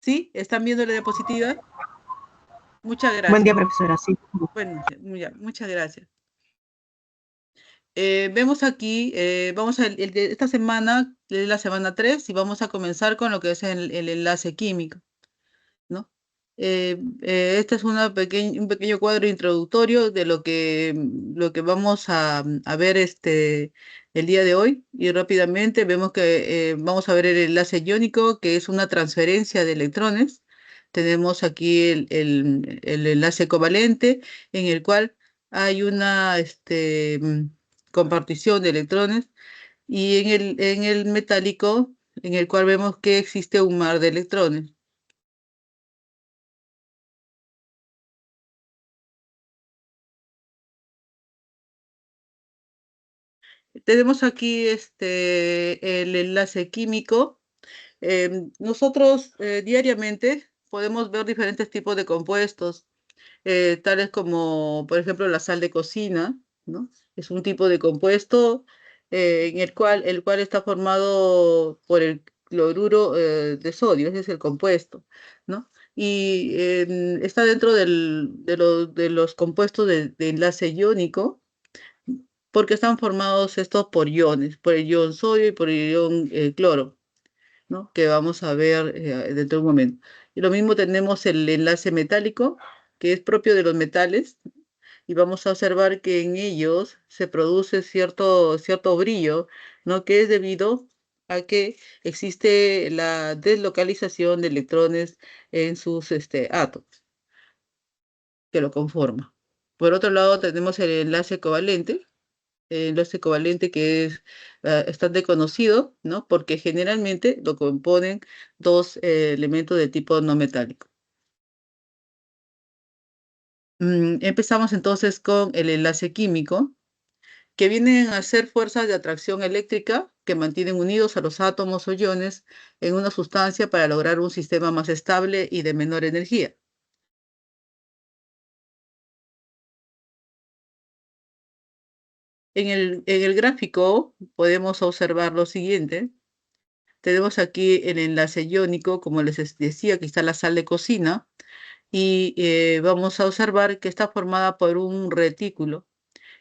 ¿Sí? ¿Están viendo la diapositiva? Muchas Buen día, gracias. profesora. Sí. Bueno, ya, muchas gracias. Vemos aquí, vamos a, el de esta semana, es la semana 3 y vamos a comenzar con lo que es el enlace químico, ¿no? Este es un pequeño cuadro introductorio de lo que vamos a ver el día de hoy. Y rápidamente vemos que vamos a ver el enlace iónico, que es una transferencia de electrones. Tenemos aquí el enlace covalente, en el cual hay una compartición de electrones. Y en el metálico, en el cual vemos que existe un mar de electrones. Tenemos aquí el enlace químico. Nosotros diariamente podemos ver diferentes tipos de compuestos, tales como, por ejemplo, la sal de cocina, ¿no? Es un tipo de compuesto en el cual está formado por el cloruro de sodio, ese es el compuesto, ¿no? Y está dentro de los compuestos de enlace iónico, porque están formados estos por iones, por el ion sodio y por el ion cloro, ¿no? Que vamos a ver dentro de un momento. Y lo mismo tenemos el enlace metálico, que es propio de los metales, y vamos a observar que en ellos se produce cierto brillo, ¿no? Que es debido a que existe la deslocalización de electrones en sus átomos que lo conforman. Por otro lado, tenemos el enlace covalente, que es bastante conocido, ¿no? Porque generalmente lo componen dos elementos de tipo no metálico. Empezamos entonces con el enlace químico, que vienen a ser fuerzas de atracción eléctrica que mantienen unidos a los átomos o iones en una sustancia para lograr un sistema más estable y de menor energía. En el gráfico podemos observar lo siguiente. Tenemos aquí el enlace iónico, como decía, que está la sal de cocina, y vamos a observar que está formada por un retículo.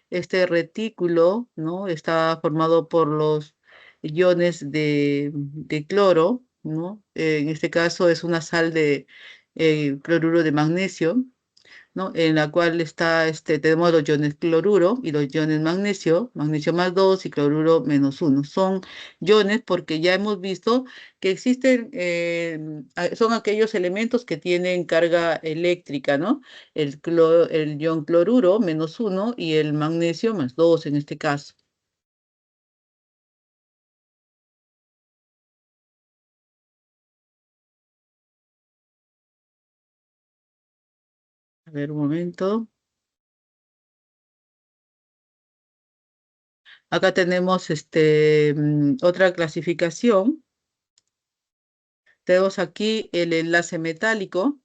Este retículo, ¿no? Está formado por los iones de cloro, ¿no? En este caso es una sal de cloruro de magnesio, ¿no? En la cual tenemos los iones cloruro y los iones magnesio, magnesio más 2 y cloruro menos 1. Son iones porque ya hemos visto que existen, son aquellos elementos que tienen carga eléctrica, ¿no? El ion cloruro menos 1 y el magnesio más 2 en este caso. A ver, un momento. Acá tenemos otra clasificación. Tenemos aquí el enlace metálico,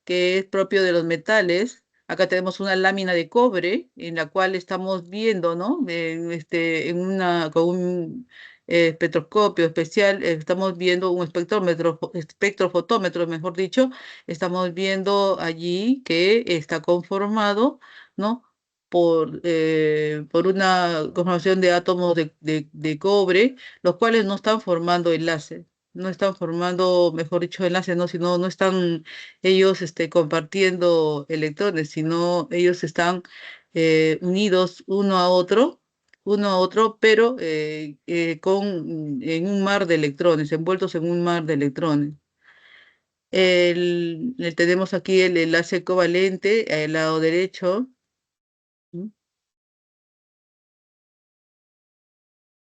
que es propio de los metales. Acá tenemos una lámina de cobre en la cual estamos viendo, ¿no? Con un espectroscopio especial, estamos viendo un espectrofotómetro, mejor dicho, estamos viendo allí que está conformado, ¿no? Por una conformación de átomos de cobre, los cuales no están formando enlaces, no están formando, mejor dicho, enlaces, no, sino no están ellos compartiendo electrones, sino ellos están unidos uno a otro, pero en un mar de electrones, envueltos en un mar de electrones. Tenemos aquí el enlace covalente al lado derecho. ¿Mm?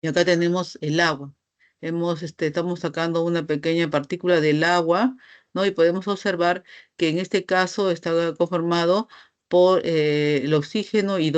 Y acá tenemos el agua. Estamos sacando una pequeña partícula del agua, ¿no? Y podemos observar que en este caso está conformado por el oxígeno y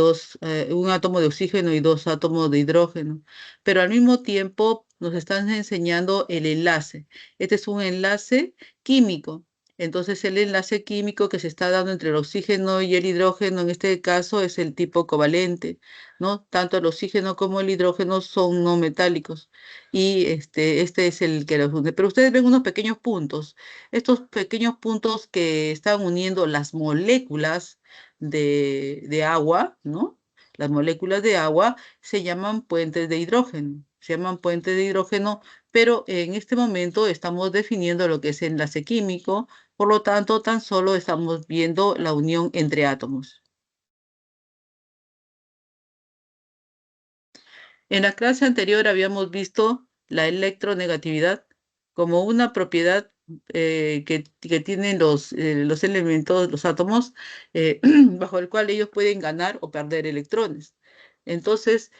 un átomo de oxígeno y dos átomos de hidrógeno. Pero al mismo tiempo nos están enseñando el enlace. Este es un enlace químico. Entonces el enlace químico que se está dando entre el oxígeno y el hidrógeno en este caso es el tipo covalente, ¿no? Tanto el oxígeno como el hidrógeno son no metálicos y este es el que los une. Pero ustedes ven unos pequeños puntos. Estos pequeños puntos que están uniendo las moléculas de agua, ¿no? Las moléculas de agua se llaman puentes de hidrógeno. Se llaman puentes de hidrógeno, pero en este momento estamos definiendo lo que es enlace químico, por lo tanto, tan solo estamos viendo la unión entre átomos. En la clase anterior habíamos visto la electronegatividad como una propiedad que tienen los elementos, los átomos, bajo el cual ellos pueden ganar o perder electrones. Entonces,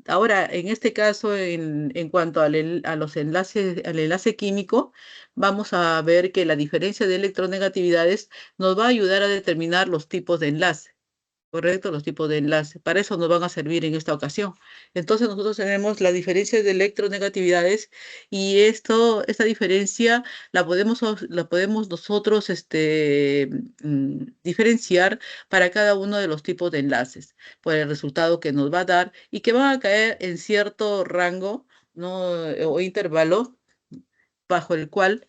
ahora, en este caso, en cuanto a los enlaces, al enlace químico, vamos a ver que la diferencia de electronegatividades nos va a ayudar a determinar los tipos de enlace. Correcto, los tipos de enlace. Para eso nos van a servir en esta ocasión. Entonces nosotros tenemos la diferencia de electronegatividades y esta diferencia la podemos nosotros diferenciar para cada uno de los tipos de enlaces por el resultado que nos va a dar y que van a caer en cierto rango, ¿no? O intervalo bajo el cual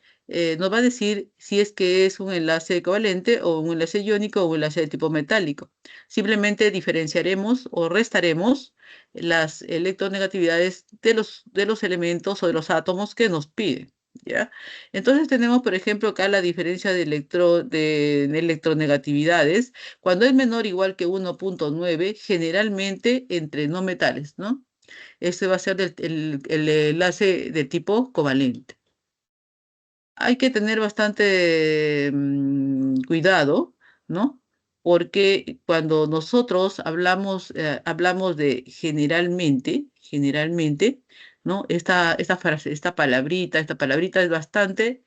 nos va a decir si es que es un enlace covalente o un enlace iónico o un enlace de tipo metálico. Simplemente diferenciaremos o restaremos las electronegatividades de los elementos o de los átomos que nos piden. ¿Ya? Entonces tenemos, por ejemplo, acá la diferencia de electronegatividades. Cuando es menor o igual que 1,9, generalmente entre no metales, ¿no? Este va a ser el enlace de tipo covalente. Hay que tener bastante cuidado, ¿no? Porque cuando nosotros hablamos de generalmente, ¿no? Esta frase, esta palabrita es bastante,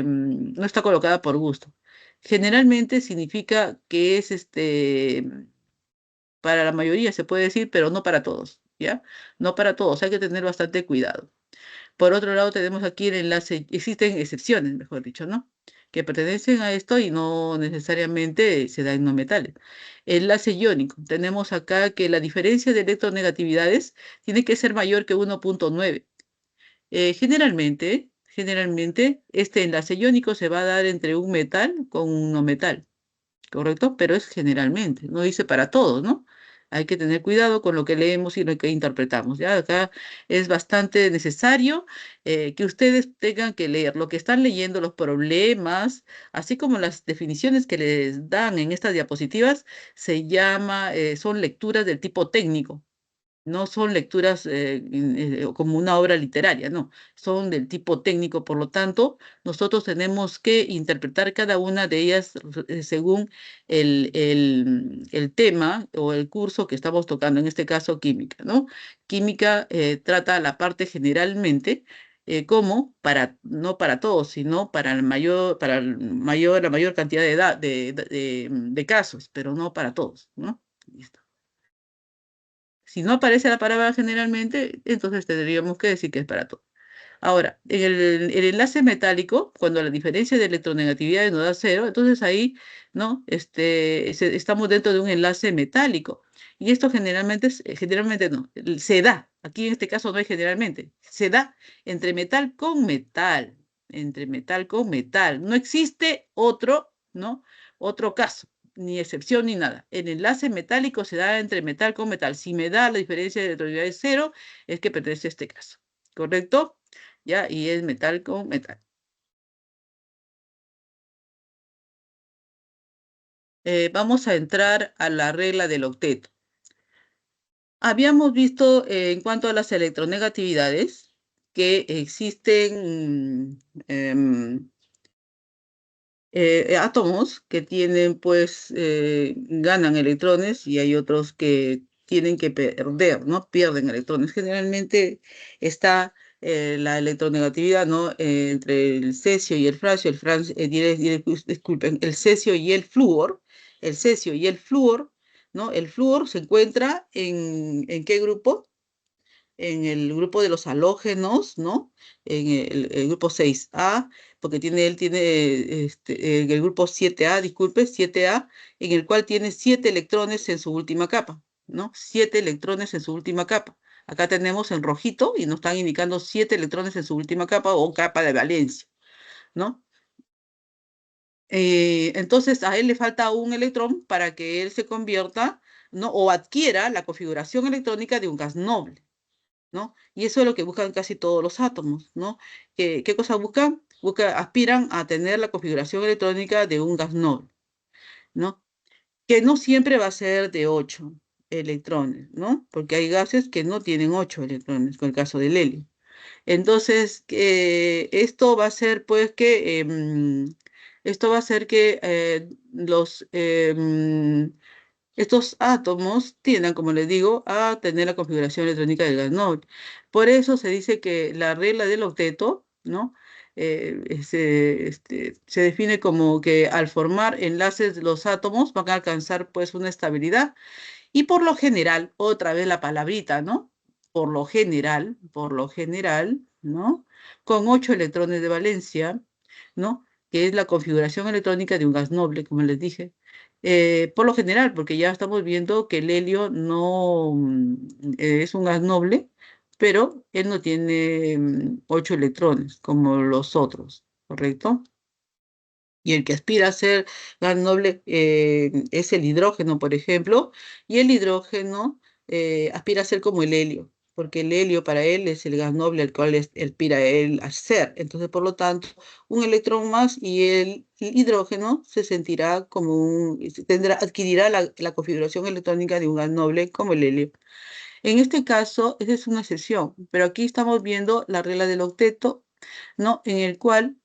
no está colocada por gusto. Generalmente significa que es para la mayoría se puede decir, pero no para todos, ¿ya? No para todos, hay que tener bastante cuidado. Por otro lado, tenemos aquí el enlace, existen excepciones, mejor dicho, ¿no? Que pertenecen a esto y no necesariamente se da en no metales. Enlace iónico. Tenemos acá que la diferencia de electronegatividades tiene que ser mayor que 1,9. Generalmente, este enlace iónico se va a dar entre un metal con un no metal. ¿Correcto? Pero es generalmente, no dice para todos, ¿no? Hay que tener cuidado con lo que leemos y lo que interpretamos. Ya acá es bastante necesario que ustedes tengan que leer lo que están leyendo, los problemas, así como las definiciones que les dan en estas diapositivas, son lecturas del tipo técnico. No son lecturas como una obra literaria, no, son del tipo técnico, por lo tanto, nosotros tenemos que interpretar cada una de ellas según el tema o el curso que estamos tocando, en este caso química, ¿no? Química trata la parte generalmente como no para todos, sino la mayor cantidad de casos, pero no para todos, ¿no? Listo. Si no aparece la palabra generalmente, entonces tendríamos que decir que es para todo. Ahora, en el enlace metálico, cuando la diferencia de electronegatividad nos da cero, entonces ahí, ¿no? Estamos dentro de un enlace metálico. Y esto generalmente no, se da. Aquí en este caso no es generalmente, se da entre metal con metal, entre metal con metal. No existe otro, ¿no? Otro caso, ni excepción ni nada. El enlace metálico se da entre metal con metal. Si me da la diferencia de electronegatividad es cero, es que pertenece a este caso. ¿Correcto? ¿Ya? Y es metal con metal. Vamos a entrar a la regla del octeto. Habíamos visto en cuanto a las electronegatividades que existen átomos que tienen, pues, ganan electrones y hay otros que tienen que perder, ¿no? Pierden electrones. Generalmente está la electronegatividad, ¿no? Entre el cesio y el francio, disculpen, el cesio y el flúor, ¿no? El flúor se encuentra ¿en qué grupo? en el grupo de los halógenos, ¿no? En el grupo 6A, porque él tiene en el grupo 7A, disculpe, 7A, en el cual tiene 7 electrones en su última capa, ¿no? 7 electrones en su última capa. Acá tenemos en rojito y nos están indicando 7 electrones en su última capa o capa de valencia, ¿no? Entonces a él le falta un electrón para que él se convierta, ¿no? O adquiera la configuración electrónica de un gas noble, ¿no? Y eso es lo que buscan casi todos los átomos, ¿no? ¿Qué cosa buscan? Aspiran a tener la configuración electrónica de un gas noble, ¿no? Que no siempre va a ser de 8 electrones, ¿no? Porque hay gases que no tienen 8 electrones, como el caso del helio. Entonces, esto va a ser, pues, esto va a hacer que estos átomos tiendan, como les digo, a tener la configuración electrónica del gas noble. Por eso se dice que la regla del octeto, ¿no? Se define como que al formar enlaces los átomos van a alcanzar pues una estabilidad y por lo general, otra vez la palabrita, ¿no? Por lo general, ¿no? Con 8 electrones de valencia, ¿no? Que es la configuración electrónica de un gas noble, como les dije. Por lo general, porque ya estamos viendo que el helio no es un gas noble, pero él no tiene 8 electrones como los otros, ¿correcto? Y el que aspira a ser gas noble es el hidrógeno, por ejemplo, y el hidrógeno aspira a ser como el helio, porque el helio para él es el gas noble al cual aspira él a ser. Entonces, por lo tanto, un electrón más y el hidrógeno se sentirá como adquirirá la configuración electrónica de un gas noble como el helio. En este caso, esa es una excepción, pero aquí estamos viendo la regla del octeto, ¿no? En el cual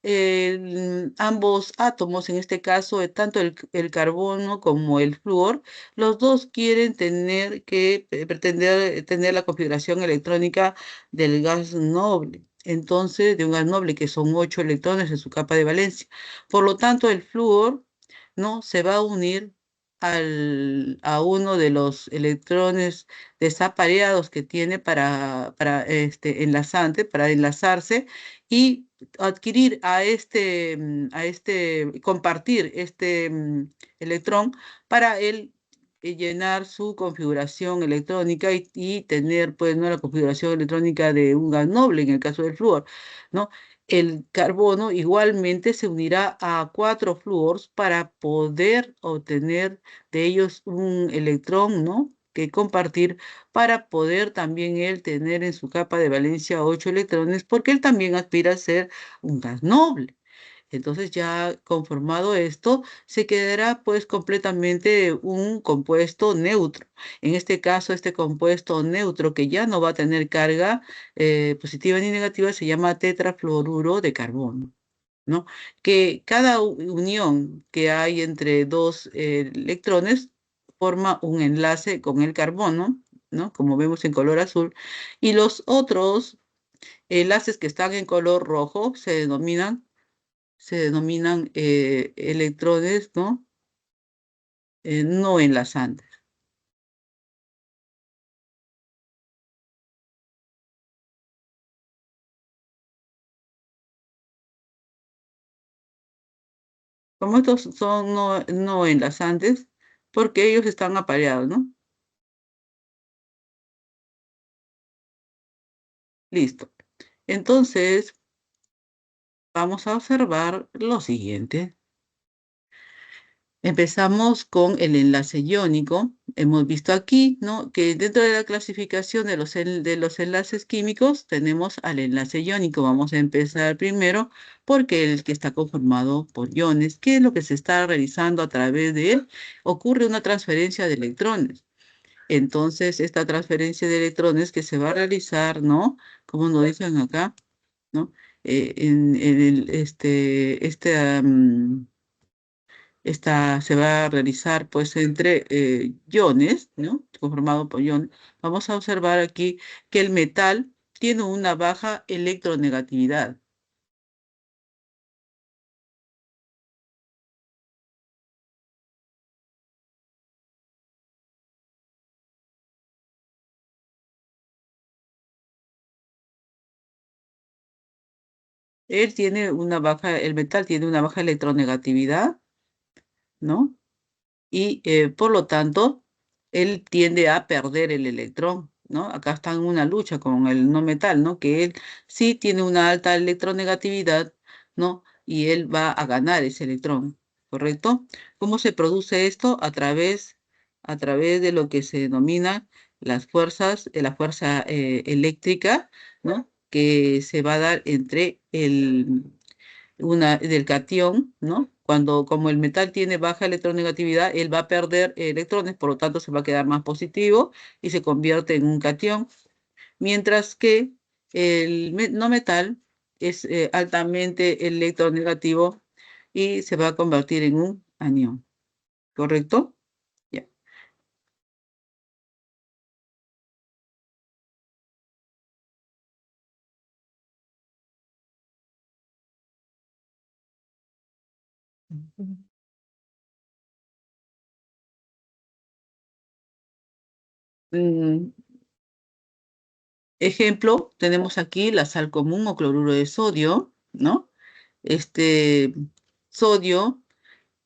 ambos átomos, en este caso, tanto el carbono como el flúor, los dos quieren pretender tener la configuración electrónica del gas noble. Entonces, de un gas noble que son 8 electrones en su capa de valencia. Por lo tanto, el flúor, ¿no? Se va a unir a uno de los electrones desapareados que tiene para enlazarse y adquirir compartir este electrón para él llenar su configuración electrónica y tener, pues, ¿no? La configuración electrónica de un gas noble, en el caso del flúor, ¿no? El carbono igualmente se unirá a 4 flúors para poder obtener de ellos un electrón, ¿no? Que compartir para poder también él tener en su capa de valencia 8 electrones, porque él también aspira a ser un gas noble. Entonces ya conformado esto, se quedará pues completamente un compuesto neutro. En este caso, este compuesto neutro que ya no va a tener carga positiva ni negativa se llama tetrafluoruro de carbono. ¿No? Que cada unión que hay entre dos electrones forma un enlace con el carbono, ¿no? Como vemos en color azul, y los otros enlaces que están en color rojo se denominan electrones, ¿no? No enlazantes. Como estos son no enlazantes, porque ellos están apareados, ¿no? Listo. Entonces, vamos a observar lo siguiente. Empezamos con el enlace iónico. Hemos visto aquí, ¿no? Que dentro de la clasificación de los enlaces químicos tenemos al enlace iónico. Vamos a empezar primero porque el que está conformado por iones. ¿Qué es lo que se está realizando a través de él? Ocurre una transferencia de electrones. Entonces, esta transferencia de electrones que se va a realizar, ¿no? Como nos dicen acá, ¿no? En esta se va a realizar pues entre iones, ¿no? Conformado por iones. Vamos a observar aquí que el metal tiene una baja electronegatividad. el metal tiene una baja electronegatividad, ¿no? Y por lo tanto, él tiende a perder el electrón, ¿no? Acá está en una lucha con el no metal, ¿no? Que él sí tiene una alta electronegatividad, ¿no? Y él va a ganar ese electrón, ¿correcto? ¿Cómo se produce esto? A través de lo que se denomina las fuerzas, la fuerza eléctrica, ¿no? Que se va a dar entre del catión, ¿no? Como el metal tiene baja electronegatividad, él va a perder electrones, por lo tanto se va a quedar más positivo y se convierte en un catión, mientras que el no metal es altamente electronegativo y se va a convertir en un anión, ¿correcto? Ya. Mm, Ejemplo, tenemos aquí la sal común o cloruro de sodio, ¿no? Este sodio,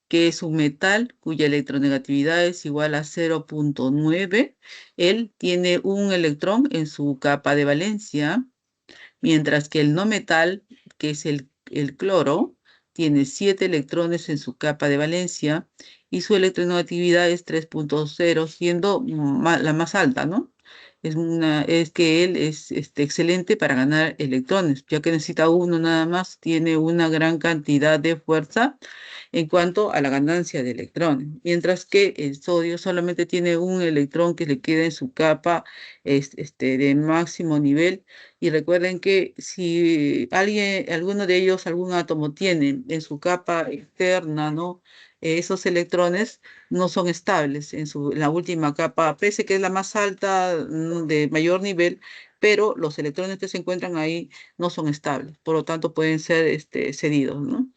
que es un metal cuya electronegatividad es igual a 0,9. Él tiene un electrón en su capa de valencia, mientras que el no metal, que es el cloro, tiene 7 electrones en su capa de valencia y su electronegatividad es 3,0, siendo la más alta, ¿no? Es que él es excelente para ganar electrones, ya que necesita uno nada más, tiene una gran cantidad de fuerza en cuanto a la ganancia de electrones, mientras que el sodio solamente tiene un electrón que le queda en su capa de máximo nivel. Y recuerden que si alguno de ellos, algún átomo tiene en su capa externa, ¿no? Esos electrones no son estables en la última capa, pese que es la más alta, de mayor nivel, pero los electrones que se encuentran ahí no son estables, por lo tanto pueden ser cedidos, ¿no?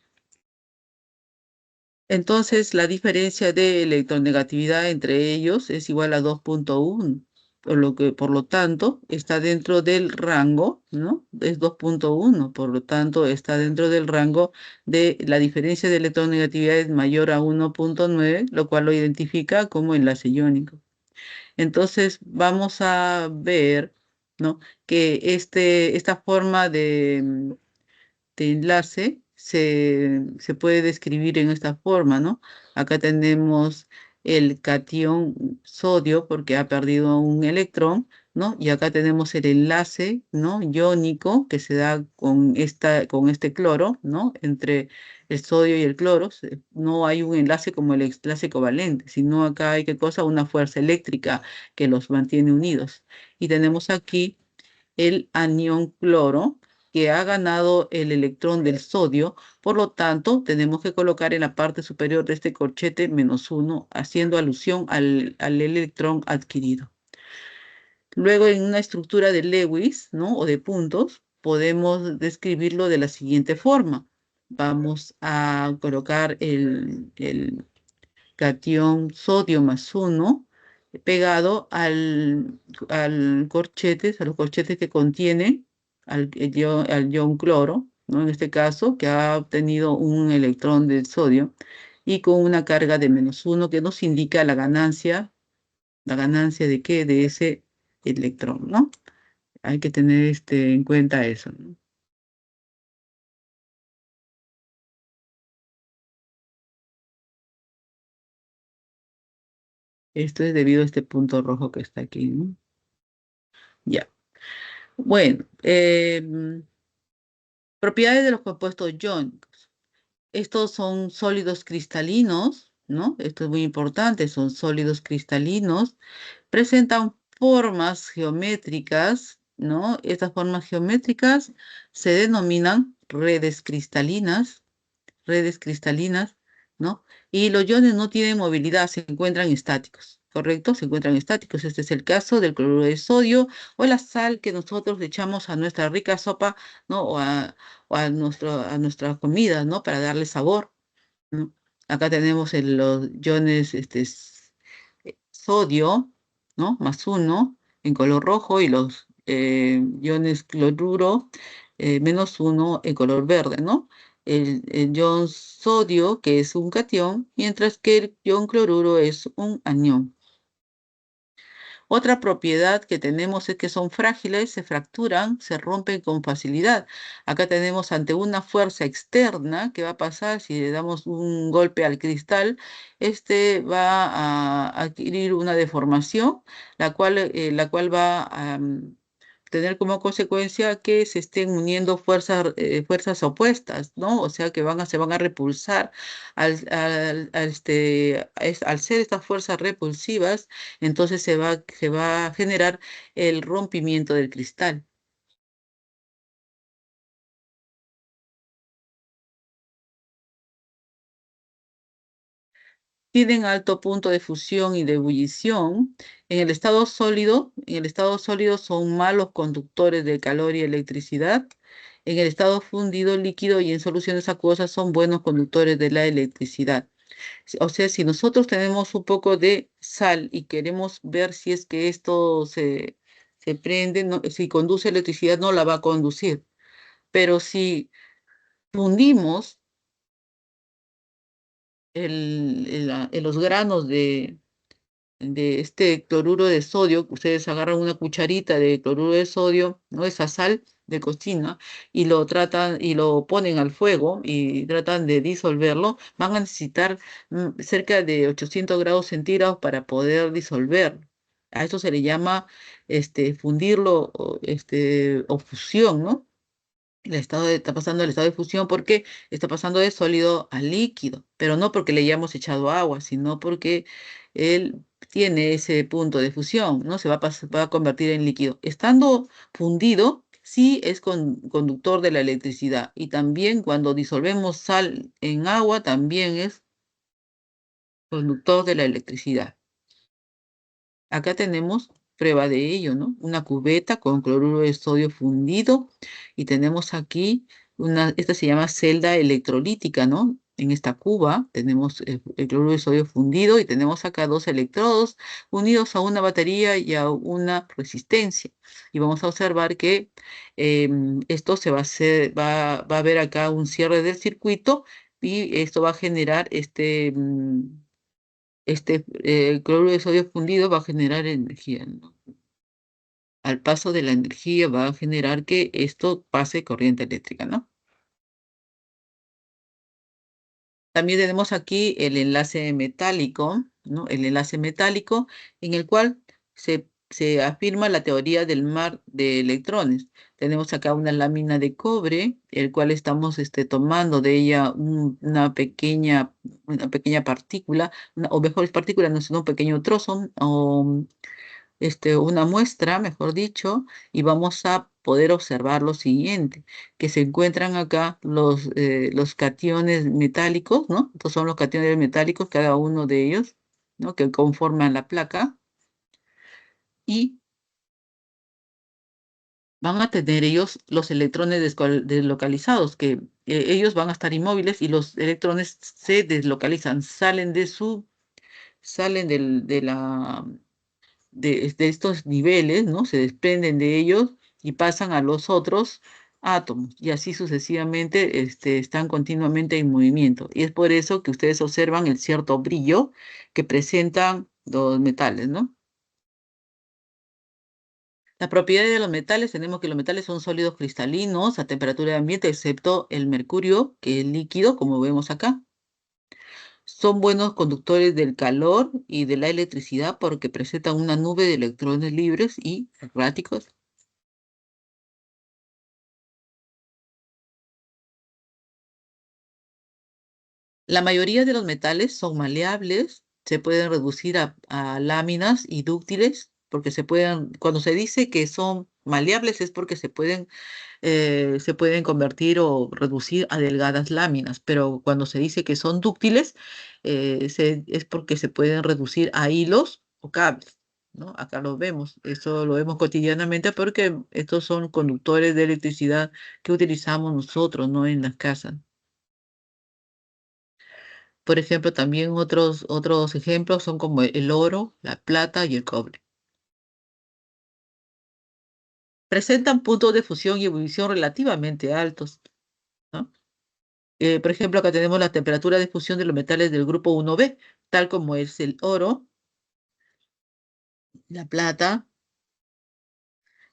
Entonces, la diferencia de electronegatividad entre ellos es igual a 2,1, por lo tanto, está dentro del rango, ¿no? Es 2,1, por lo tanto, está dentro del rango de la diferencia de electronegatividad es mayor a 1,9, lo cual lo identifica como enlace iónico. Entonces, vamos a ver, ¿no? Que esta forma de enlace se puede describir en esta forma, ¿no? Acá tenemos el catión sodio porque ha perdido un electrón, ¿no? Y acá tenemos el enlace, ¿no? Iónico que se da con este cloro, ¿no? Entre el sodio y el cloro. No hay un enlace como el enlace covalente, sino acá hay, ¿qué cosa? Una fuerza eléctrica que los mantiene unidos. Y tenemos aquí el anión cloro, que ha ganado el electrón del sodio, por lo tanto, tenemos que colocar en la parte superior de este corchete -1, haciendo alusión al electrón adquirido. Luego, en una estructura de Lewis, ¿no? O de puntos, podemos describirlo de la siguiente forma. Vamos a colocar el catión sodio +1 pegado a los corchetes que contienen al ion cloro, ¿no? En este caso, que ha obtenido un electrón del sodio y con una carga de -1 que nos indica ¿la ganancia de qué? De ese electrón, ¿no? Hay que tener en cuenta eso, ¿no? Esto es debido a este punto rojo que está aquí, ¿no? Ya. Bueno, propiedades de los compuestos iónicos. Estos son sólidos cristalinos, ¿no? Esto es muy importante, son sólidos cristalinos. Presentan formas geométricas, ¿no? Estas formas geométricas se denominan redes cristalinas, ¿no? Y los iones no tienen movilidad, se encuentran estáticos, ¿correcto? Se encuentran estáticos. Este es el caso del cloruro de sodio o la sal que nosotros le echamos a nuestra rica sopa, ¿no? O a nuestra comida, ¿no? Para darle sabor, ¿no? Acá tenemos los iones sodio, ¿no? +1 en color rojo y los iones cloruro -1 en color verde, ¿no? El ion sodio, que es un catión, mientras que el ion cloruro es un anión. Otra propiedad que tenemos es que son frágiles, se fracturan, se rompen con facilidad. Acá tenemos ante una fuerza externa que va a pasar si le damos un golpe al cristal, este va a adquirir una deformación, la cual va a tener como consecuencia que se estén uniendo fuerzas opuestas, ¿no? O sea que se van a repulsar al ser estas fuerzas repulsivas, entonces se va a generar el rompimiento del cristal. Tienen alto punto de fusión y de ebullición. En el estado sólido son malos conductores de calor y electricidad. En el estado fundido, líquido y en soluciones acuosas son buenos conductores de la electricidad. O sea, si nosotros tenemos un poco de sal y queremos ver si es que esto se prende, si conduce electricidad, no la va a conducir. Pero si fundimos los granos de este cloruro de sodio, ustedes agarran una cucharita de cloruro de sodio, ¿no? Esa sal de cocina, y lo tratan y lo ponen al fuego y tratan de disolverlo, van a necesitar cerca de 800 grados centígrados para poder disolver. A esto se le llama fundirlo o fusión, ¿no? Está pasando el estado de fusión porque está pasando de sólido a líquido, pero no porque le hayamos echado agua, sino porque él tiene ese punto de fusión, ¿no? Va a convertir en líquido. Estando fundido, sí es conductor de la electricidad. Y también cuando disolvemos sal en agua, también es conductor de la electricidad. Acá tenemos prueba de ello, ¿no? Una cubeta con cloruro de sodio fundido y tenemos aquí esta se llama celda electrolítica, ¿no? En esta cuba tenemos el cloruro de sodio fundido y tenemos acá dos electrodos unidos a una batería y a una resistencia. Y vamos a observar que esto se va a hacer, va a haber acá un cierre del circuito y esto va a generar cloruro de sodio fundido va a generar energía, ¿no? Al paso de la energía va a generar que esto pase corriente eléctrica, ¿no? También tenemos aquí el enlace metálico, ¿no? El enlace metálico en el cual se afirma la teoría del mar de electrones. Tenemos acá una lámina de cobre, el cual estamos tomando de ella una pequeña partícula, o mejor es partícula, no es un pequeño trozo, o una muestra, mejor dicho, y vamos a poder observar lo siguiente, que se encuentran acá los cationes metálicos, ¿no? Estos son los cationes metálicos, cada uno de ellos, ¿no? Que conforman la placa, y van a tener ellos los electrones deslocalizados, que ellos van a estar inmóviles y los electrones se deslocalizan, salen de estos niveles, ¿no? Se desprenden de ellos y pasan a los otros átomos y así sucesivamente están continuamente en movimiento. Y es por eso que ustedes observan el cierto brillo que presentan los metales, ¿no? Las propiedades de los metales, tenemos que los metales son sólidos cristalinos a temperatura de ambiente, excepto el mercurio, que es líquido, como vemos acá. Son buenos conductores del calor y de la electricidad porque presentan una nube de electrones libres y erráticos. La mayoría de los metales son maleables, se pueden reducir a láminas y dúctiles, porque cuando se dice que son maleables es porque se pueden convertir o reducir a delgadas láminas, pero cuando se dice que son dúctiles, es porque se pueden reducir a hilos o cables, ¿no? Acá lo vemos, eso lo vemos cotidianamente porque estos son conductores de electricidad que utilizamos nosotros, ¿no? En las casas. Por ejemplo, también otros ejemplos son como el oro, la plata y el cobre. presentan puntos de fusión y ebullición relativamente altos, ¿no? Por ejemplo, acá tenemos la temperatura de fusión de los metales del grupo 1B, tal como es el oro, la plata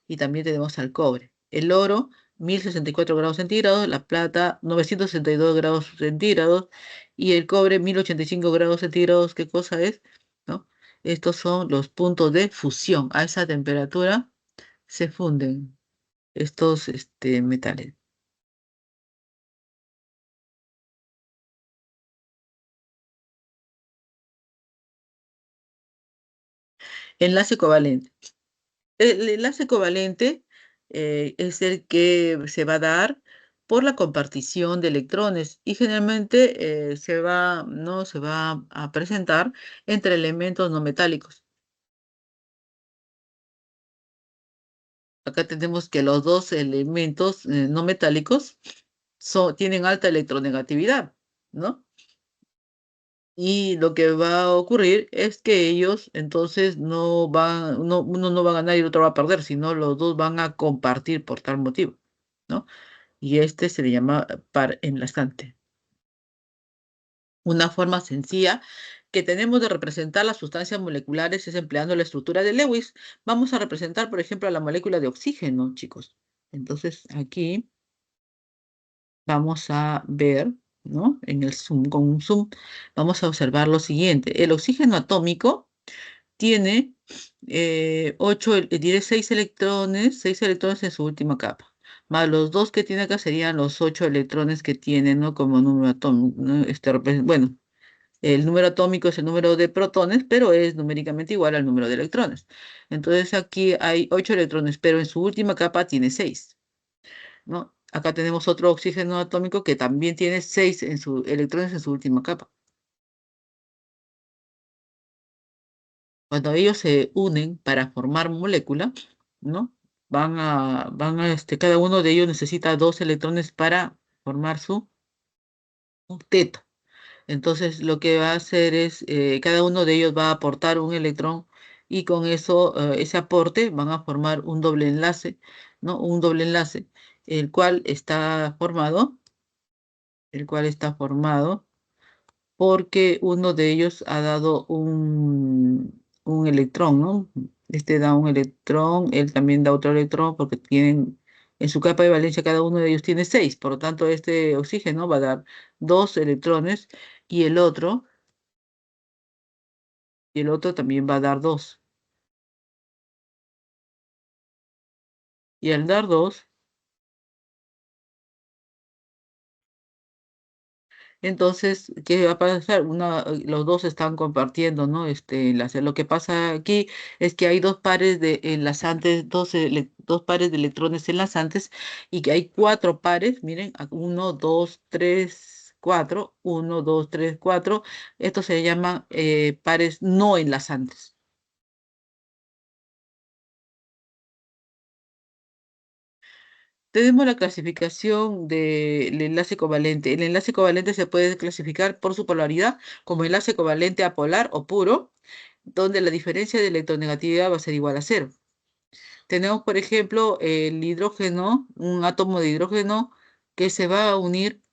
y también tenemos al cobre. El oro, 1064 grados centígrados, la plata, 962 grados centígrados y el cobre, 1085 grados centígrados. ¿Qué cosa es? ¿No? Estos son los puntos de fusión. A esa temperatura se funden estos metales. Enlace covalente. El enlace covalente es el que se va a dar por la compartición de electrones y generalmente no se va a presentar entre elementos no metálicos. Acá tenemos que los dos elementos no metálicos tienen alta electronegatividad, ¿no? Y lo que va a ocurrir es que ellos entonces uno no va a ganar y el otro va a perder, sino los dos van a compartir por tal motivo, ¿no? Y este se le llama par enlazante. Una forma sencilla que tenemos de representar las sustancias moleculares es empleando la estructura de Lewis. Vamos a representar, por ejemplo, a la molécula de oxígeno, chicos. Entonces, aquí vamos a ver, ¿no? En el zoom, con un zoom, vamos a observar lo siguiente. El oxígeno atómico tiene diré seis electrones en su última capa. Más los dos que tiene acá serían los 8 electrones que tiene, ¿no? Como número atómico, ¿no? Bueno, el número atómico es el número de protones, pero es numéricamente igual al número de electrones. Entonces aquí hay 8 electrones, pero en su última capa tiene 6, ¿no? Acá tenemos otro oxígeno atómico que también tiene 6 electrones en su última capa. Cuando ellos se unen para formar molécula, ¿no? Cada uno de ellos necesita 2 electrones para formar su octeto. Entonces, lo que va a hacer es, cada uno de ellos va a aportar un electrón y con eso, ese aporte van a formar un doble enlace, ¿no? Un doble enlace, el cual está formado, el cual está formado porque uno de ellos ha dado un electrón, ¿no? Este da un electrón, él también da otro electrón porque tienen, en su capa de valencia cada uno de ellos tiene 6, por lo tanto este oxígeno va a dar 2 electrones y el otro también va a dar 2. Y al dar 2, entonces, ¿qué va a pasar? Los dos están compartiendo, ¿no? Este enlace. Lo que pasa aquí es que hay dos pares de enlazantes, dos pares de electrones enlazantes y que hay 4 pares, miren, 1, 2, 3, 4, 1, 2, 3, 4. Estos se llaman pares no enlazantes. Tenemos la clasificación del enlace covalente. El enlace covalente se puede clasificar por su polaridad como enlace covalente apolar o puro, donde la diferencia de electronegatividad va a ser igual a cero. Tenemos, por ejemplo, el hidrógeno, un átomo de hidrógeno que se va a unir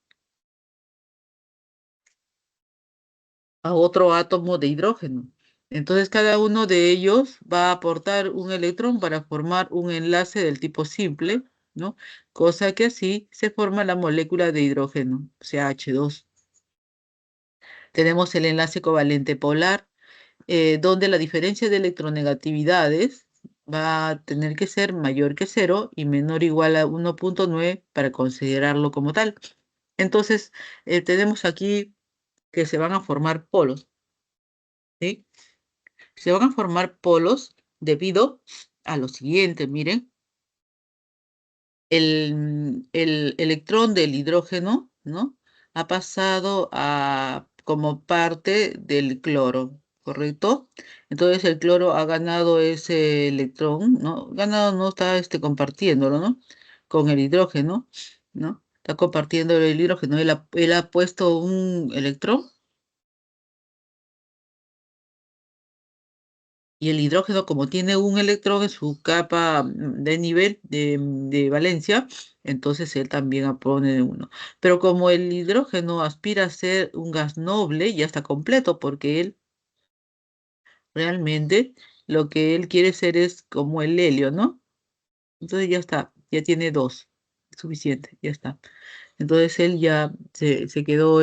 a otro átomo de hidrógeno. Entonces, cada uno de ellos va a aportar un electrón para formar un enlace del tipo simple, ¿no? Cosa que así se forma la molécula de hidrógeno, o sea, H2. Tenemos el enlace covalente polar, donde la diferencia de electronegatividades va a tener que ser mayor que cero y menor o igual a 1,9 para considerarlo como tal. Entonces, tenemos aquí que se van a formar polos, ¿sí? Se van a formar polos debido a lo siguiente, miren, el electrón del hidrógeno, ¿no? Ha pasado como parte del cloro, ¿correcto? Entonces el cloro ha ganado ese electrón, ¿no? Ganado no está compartiéndolo, ¿no? Con el hidrógeno, ¿no? Está compartiendo el hidrógeno. Él ha puesto un electrón Y el hidrógeno, como tiene un electrón en su capa de nivel de valencia, entonces él también pone uno. Pero como el hidrógeno aspira a ser un gas noble, ya está completo, porque él realmente lo que él quiere ser es como el helio, ¿no? Entonces ya está, ya tiene dos, suficiente, ya está. Entonces él ya se quedó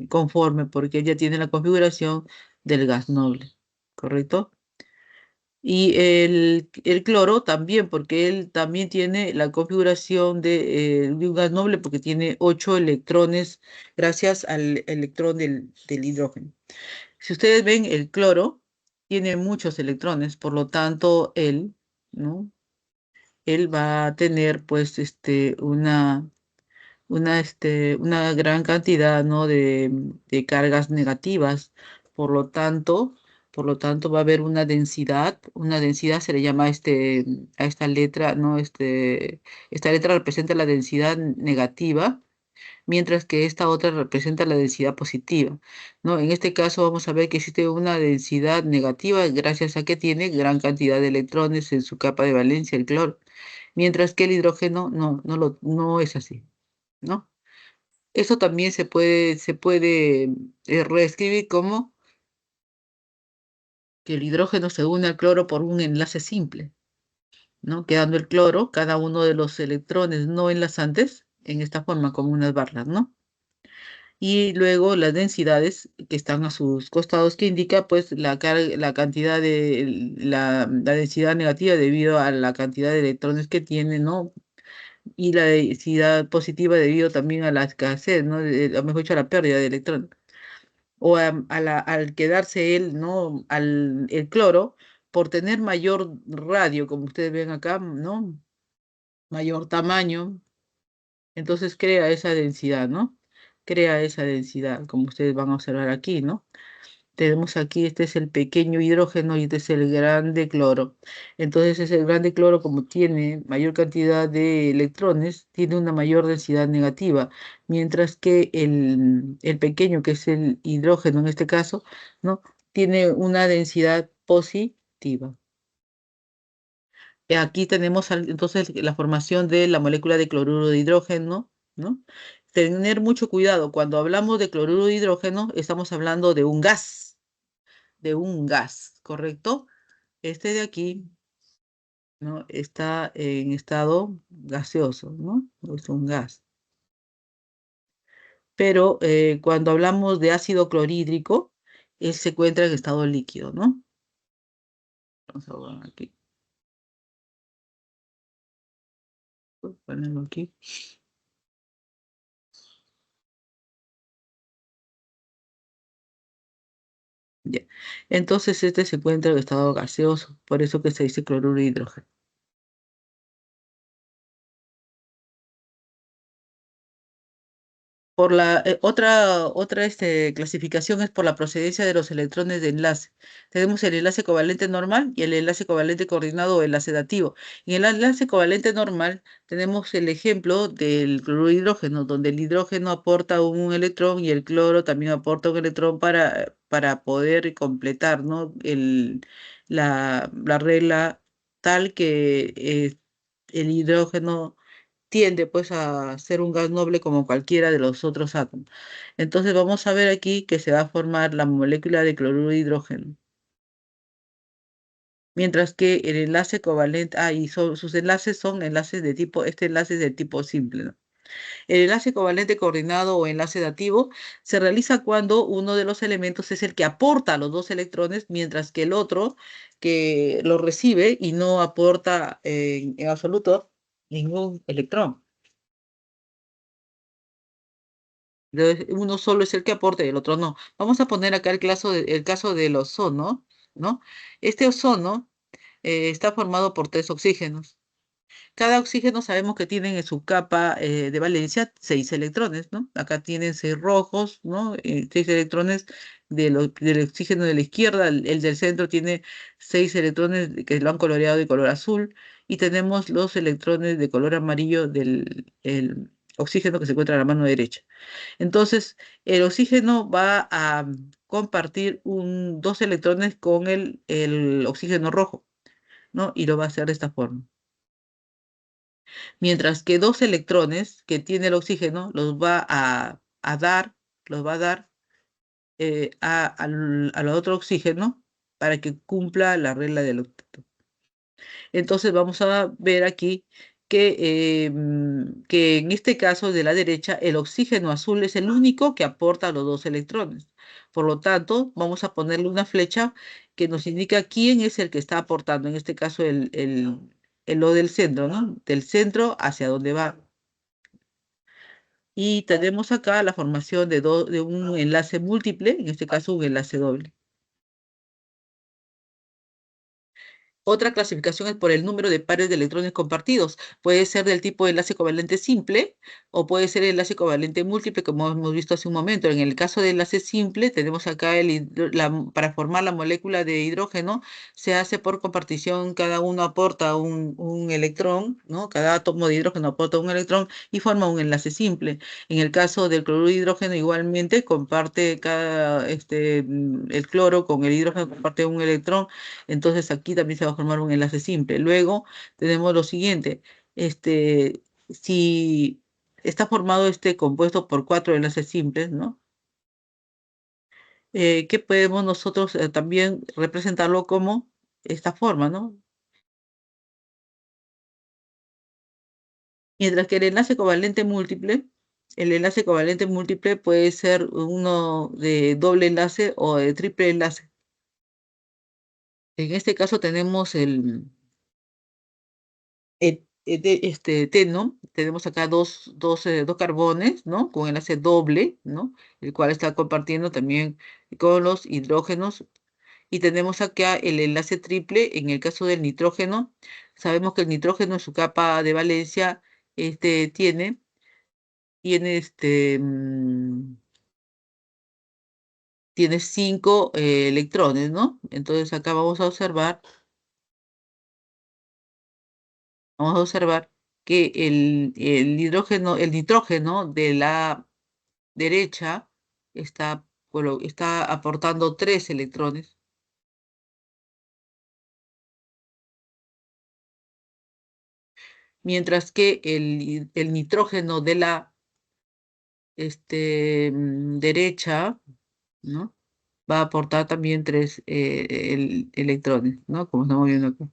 conforme porque él ya tiene la configuración del gas noble, ¿correcto? Y el cloro también, porque él también tiene la configuración de un gas noble porque tiene 8 electrones gracias al electrón del hidrógeno. Si ustedes ven, el cloro tiene muchos electrones, por lo tanto, él, ¿no? Él va a tener pues una gran cantidad, ¿no? de cargas negativas. Por lo tanto, por lo tanto, va a haber una densidad se le llama a esta letra, ¿no? Esta letra representa la densidad negativa, mientras que esta otra representa la densidad positiva, ¿no? En este caso vamos a ver que existe una densidad negativa gracias a que tiene gran cantidad de electrones en su capa de valencia, el cloro, mientras que el hidrógeno no es así, ¿no? Eso también se puede reescribir como que el hidrógeno se une al cloro por un enlace simple, ¿no? Quedando el cloro, cada uno de los electrones no enlazantes, en esta forma como unas barras, ¿no? Y luego las densidades que están a sus costados, que indica pues la cantidad la densidad negativa debido a la cantidad de electrones que tiene, ¿no? Y la densidad positiva debido también a la escasez, ¿no? O mejor dicho, a la pérdida de electrones. O al quedarse él, ¿no? El cloro, por tener mayor radio, como ustedes ven acá, ¿no? Mayor tamaño, entonces crea esa densidad, ¿no? Crea esa densidad, como ustedes van a observar aquí, ¿no? Tenemos aquí, este es el pequeño hidrógeno y este es el grande cloro. Entonces, ese grande cloro, como tiene mayor cantidad de electrones, tiene una mayor densidad negativa, mientras que el pequeño, que es el hidrógeno en este caso, ¿no? Tiene una densidad positiva. Aquí tenemos entonces la formación de la molécula de cloruro de hidrógeno, ¿no? Tener mucho cuidado, cuando hablamos de cloruro de hidrógeno, estamos hablando de un gas, ¿correcto? Este de aquí, ¿no? Está en estado gaseoso, ¿no? Es un gas. Pero cuando hablamos de ácido clorhídrico, él se encuentra en estado líquido, ¿no? Vamos a ver aquí. Voy a ponerlo aquí. Ya. Entonces este se encuentra en estado gaseoso, por eso que se dice cloruro de hidrógeno. Por la otra clasificación es por la procedencia de los electrones de enlace. Tenemos el enlace covalente normal y el enlace covalente coordinado o enlace dativo. En el enlace covalente normal tenemos el ejemplo del cloruro de hidrógeno, donde el hidrógeno aporta un electrón y el cloro también aporta un electrón para poder completar, ¿no? la regla tal que el hidrógeno tiende pues a ser un gas noble como cualquiera de los otros átomos. Entonces vamos a ver aquí que se va a formar la molécula de cloruro de hidrógeno. Mientras que el enlace covalente, sus enlaces son enlaces de tipo, este enlace es de tipo simple, ¿no? El enlace covalente coordinado o enlace dativo se realiza cuando uno de los elementos es el que aporta los dos electrones, mientras que el otro que lo recibe y no aporta en absoluto ningún electrón. Entonces, uno solo es el que aporta y el otro no. Vamos a poner acá el caso del ozono, ¿no? Este ozono está formado por 3 oxígenos. Cada oxígeno sabemos que tienen en su capa de valencia 6 electrones, ¿no? Acá tienen 6 rojos, ¿no? 6 electrones del oxígeno de la izquierda, el del centro tiene 6 electrones que lo han coloreado de color azul, y tenemos los electrones de color amarillo del el oxígeno que se encuentra a la mano derecha. Entonces, el oxígeno va a compartir dos electrones con el oxígeno rojo, ¿no? Y lo va a hacer de esta forma. Mientras que dos electrones que tiene el oxígeno los va a dar al otro oxígeno para que cumpla la regla del octeto. Entonces vamos a ver aquí que en este caso de la derecha el oxígeno azul es el único que aporta los dos electrones. Por lo tanto, vamos a ponerle una flecha que nos indica quién es el que está aportando, en este caso el lo del centro, ¿no? Del centro hacia donde va. Y tenemos acá la formación de un enlace múltiple, en este caso un enlace doble. Otra clasificación es por el número de pares de electrones compartidos. Puede ser del tipo de enlace covalente simple o puede ser enlace covalente múltiple, como hemos visto hace un momento. En el caso de enlace simple, tenemos acá para formar la molécula de hidrógeno, se hace por compartición, cada uno aporta un electrón, ¿no? Cada átomo de hidrógeno aporta un electrón y forma un enlace simple. En el caso del cloruro de hidrógeno, igualmente comparte el cloro con el hidrógeno, comparte un electrón, entonces aquí también se va a formar un enlace simple. Luego tenemos lo siguiente, si está formado este compuesto por cuatro enlaces simples, ¿no? Que podemos nosotros también representarlo como esta forma, ¿no? Mientras que el enlace covalente múltiple puede ser uno de doble enlace o de triple enlace. En este caso tenemos eteno, tenemos acá dos carbones, ¿no? Con enlace doble, ¿no? El cual está compartiendo también con los hidrógenos. Y tenemos acá el enlace triple, en el caso del nitrógeno. Sabemos que el nitrógeno en su capa de valencia tiene, tiene, tiene cinco electrones, ¿no? Entonces acá vamos a observar que el nitrógeno de la derecha está aportando tres electrones, mientras que el nitrógeno de la derecha, ¿no? Va a aportar también tres electrones, ¿no? Como estamos viendo acá.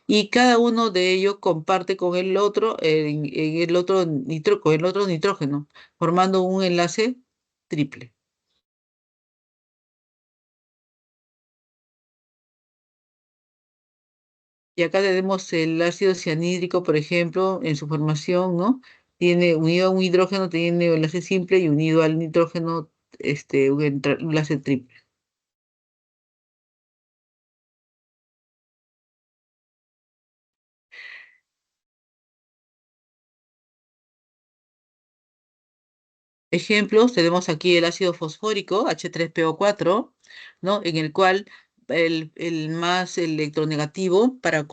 Y cada uno de ellos comparte con el otro, con el otro nitrógeno, formando un enlace triple. Y acá tenemos el ácido cianhídrico, por ejemplo, en su formación, ¿no? Tiene unido a un hidrógeno, tiene un enlace simple y unido al nitrógeno, un enlace triple. Ejemplos, tenemos aquí el ácido fosfórico, H3PO4, ¿no? En el cual el más electronegativo, para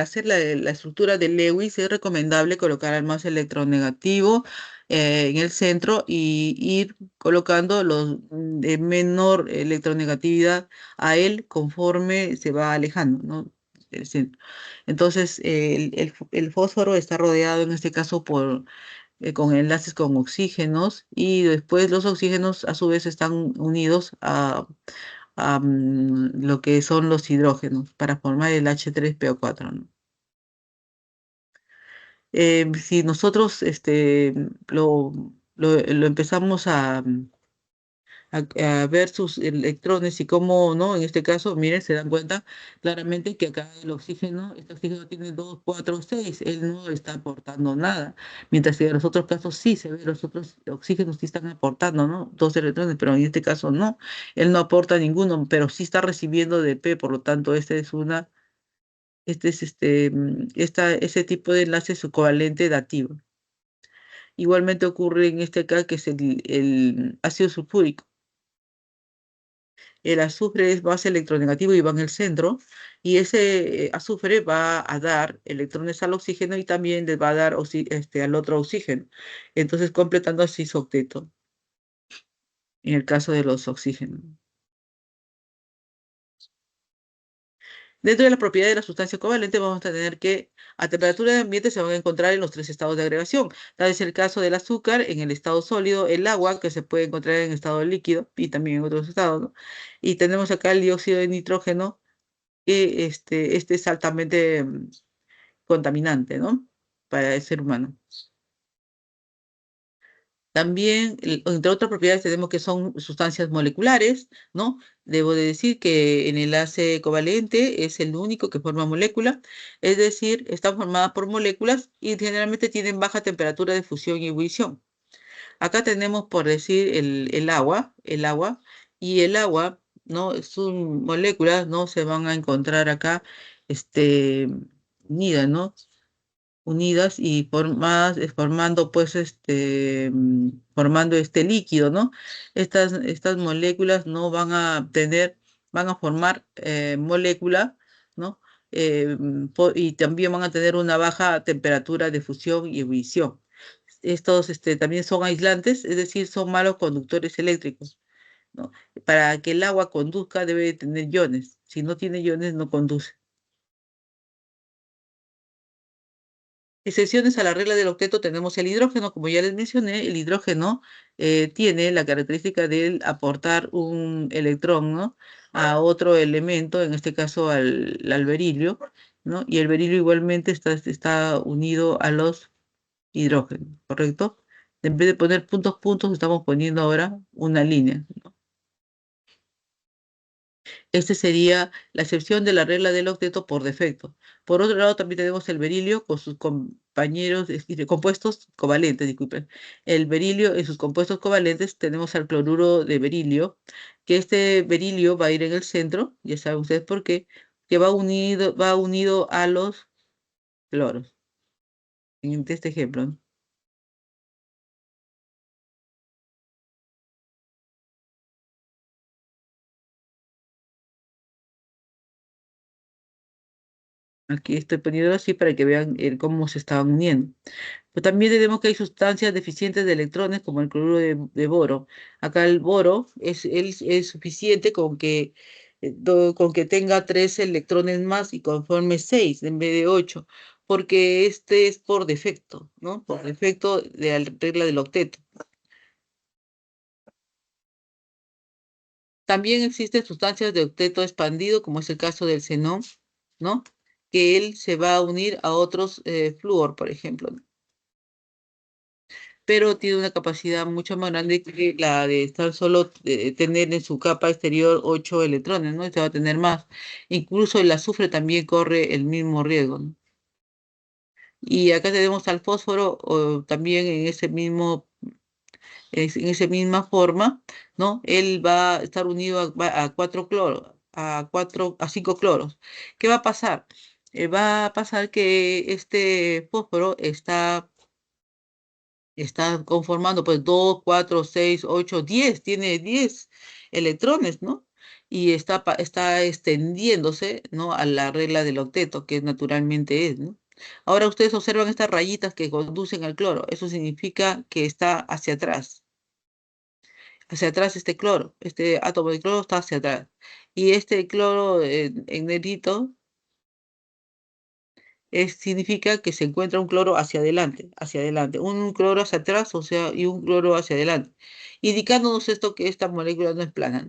hacer la estructura de Lewis, es recomendable colocar al más electronegativo en el centro y ir colocando los de menor electronegatividad a él conforme se va alejando, ¿no? Del centro. Entonces, el fósforo está rodeado en este caso con enlaces con oxígenos y después los oxígenos a su vez están unidos a lo que son los hidrógenos para formar el H3PO4, ¿no? Si nosotros lo empezamos a ver sus electrones y cómo, ¿no? En este caso, miren, se dan cuenta claramente que acá este oxígeno tiene 2, 4, 6, él no está aportando nada, mientras que en los otros casos sí se ve, los otros oxígenos sí están aportando, ¿no? Dos electrones, pero en este caso no, él no aporta ninguno, pero sí está recibiendo de P, por lo tanto, ese tipo de enlace es su covalente dativo. Igualmente ocurre en este acá, que es el ácido sulfúrico. El azufre es base electronegativo y va en el centro, y ese azufre va a dar electrones al oxígeno y también le va a dar al otro oxígeno. Entonces, completando así su octeto. en el caso de los oxígenos. Dentro de las propiedades de la sustancia covalente vamos a tener que a temperatura de ambiente se van a encontrar en los tres estados de agregación. Tal es el caso del azúcar en el estado sólido, el agua que se puede encontrar en estado líquido y también en otros estados, ¿no? Y tenemos acá el dióxido de nitrógeno, que este es altamente contaminante, ¿no? Para el ser humano. También, entre otras propiedades, tenemos que son sustancias moleculares, ¿no? Debo de decir que el enlace covalente es el único que forma molécula, es decir, están formadas por moléculas y generalmente tienen baja temperatura de fusión y ebullición. Acá tenemos, por decir, el agua, y el agua, ¿no? Sus moléculas, ¿no? Se van a encontrar acá, este, unidas, ¿no? Unidas y formando pues formando este líquido, ¿no? Estas moléculas no van a van a formar molécula, ¿no? Y también van a tener una baja temperatura de fusión y ebullición. Estos también son aislantes, es decir, son malos conductores eléctricos, ¿no? Para que el agua conduzca debe tener iones. Si no tiene iones, no conduce. Excepciones a la regla del octeto tenemos el hidrógeno, como ya les mencioné, el hidrógeno tiene la característica de aportar un electrón, ¿no? A otro elemento, en este caso al berilio, ¿no? Y el berilio igualmente está unido a los hidrógenos, ¿correcto? En vez de poner puntos, puntos, estamos poniendo ahora una línea. Esta sería la excepción de la regla del octeto por defecto. Por otro lado, también tenemos el berilio con sus compañeros, compuestos covalentes, disculpen. El berilio en sus compuestos covalentes tenemos al cloruro de berilio, que este berilio va a ir en el centro, ya saben ustedes por qué, que va unido a los cloros, en este ejemplo, ¿no? Aquí estoy poniendo así para que vean cómo se estaban uniendo. Pero también tenemos que hay sustancias deficientes de electrones como el cloruro de boro. Acá el boro es suficiente con que tenga 3 electrones más y conforme 6 en vez de 8, porque este es por defecto, ¿no? Por defecto de la regla del octeto. También existen sustancias de octeto expandido, como es el caso del xenón, ¿no? Que él se va a unir a otros flúor, por ejemplo, pero tiene una capacidad mucho más grande que la de estar solo, tener en su capa exterior 8 electrones, ¿no? Este va a tener más. Incluso el azufre también corre el mismo riesgo, ¿no? Y acá tenemos al fósforo también en esa misma forma, ¿no? Él va a estar unido a 4 cloros, a 5 cloros. ¿Qué va a pasar? Va a pasar que este fósforo está conformando pues 2, 4, 6, 8, 10, tiene 10 electrones, ¿no? Y está extendiéndose, ¿no? A la regla del octeto, que naturalmente es, ¿no? Ahora ustedes observan estas rayitas que conducen al cloro. Eso significa que está hacia atrás este cloro, este átomo de cloro está hacia atrás. Y este cloro en negrito significa que se encuentra un cloro hacia adelante, un cloro hacia atrás, o sea, y un cloro hacia adelante, indicándonos esto que esta molécula no es plana.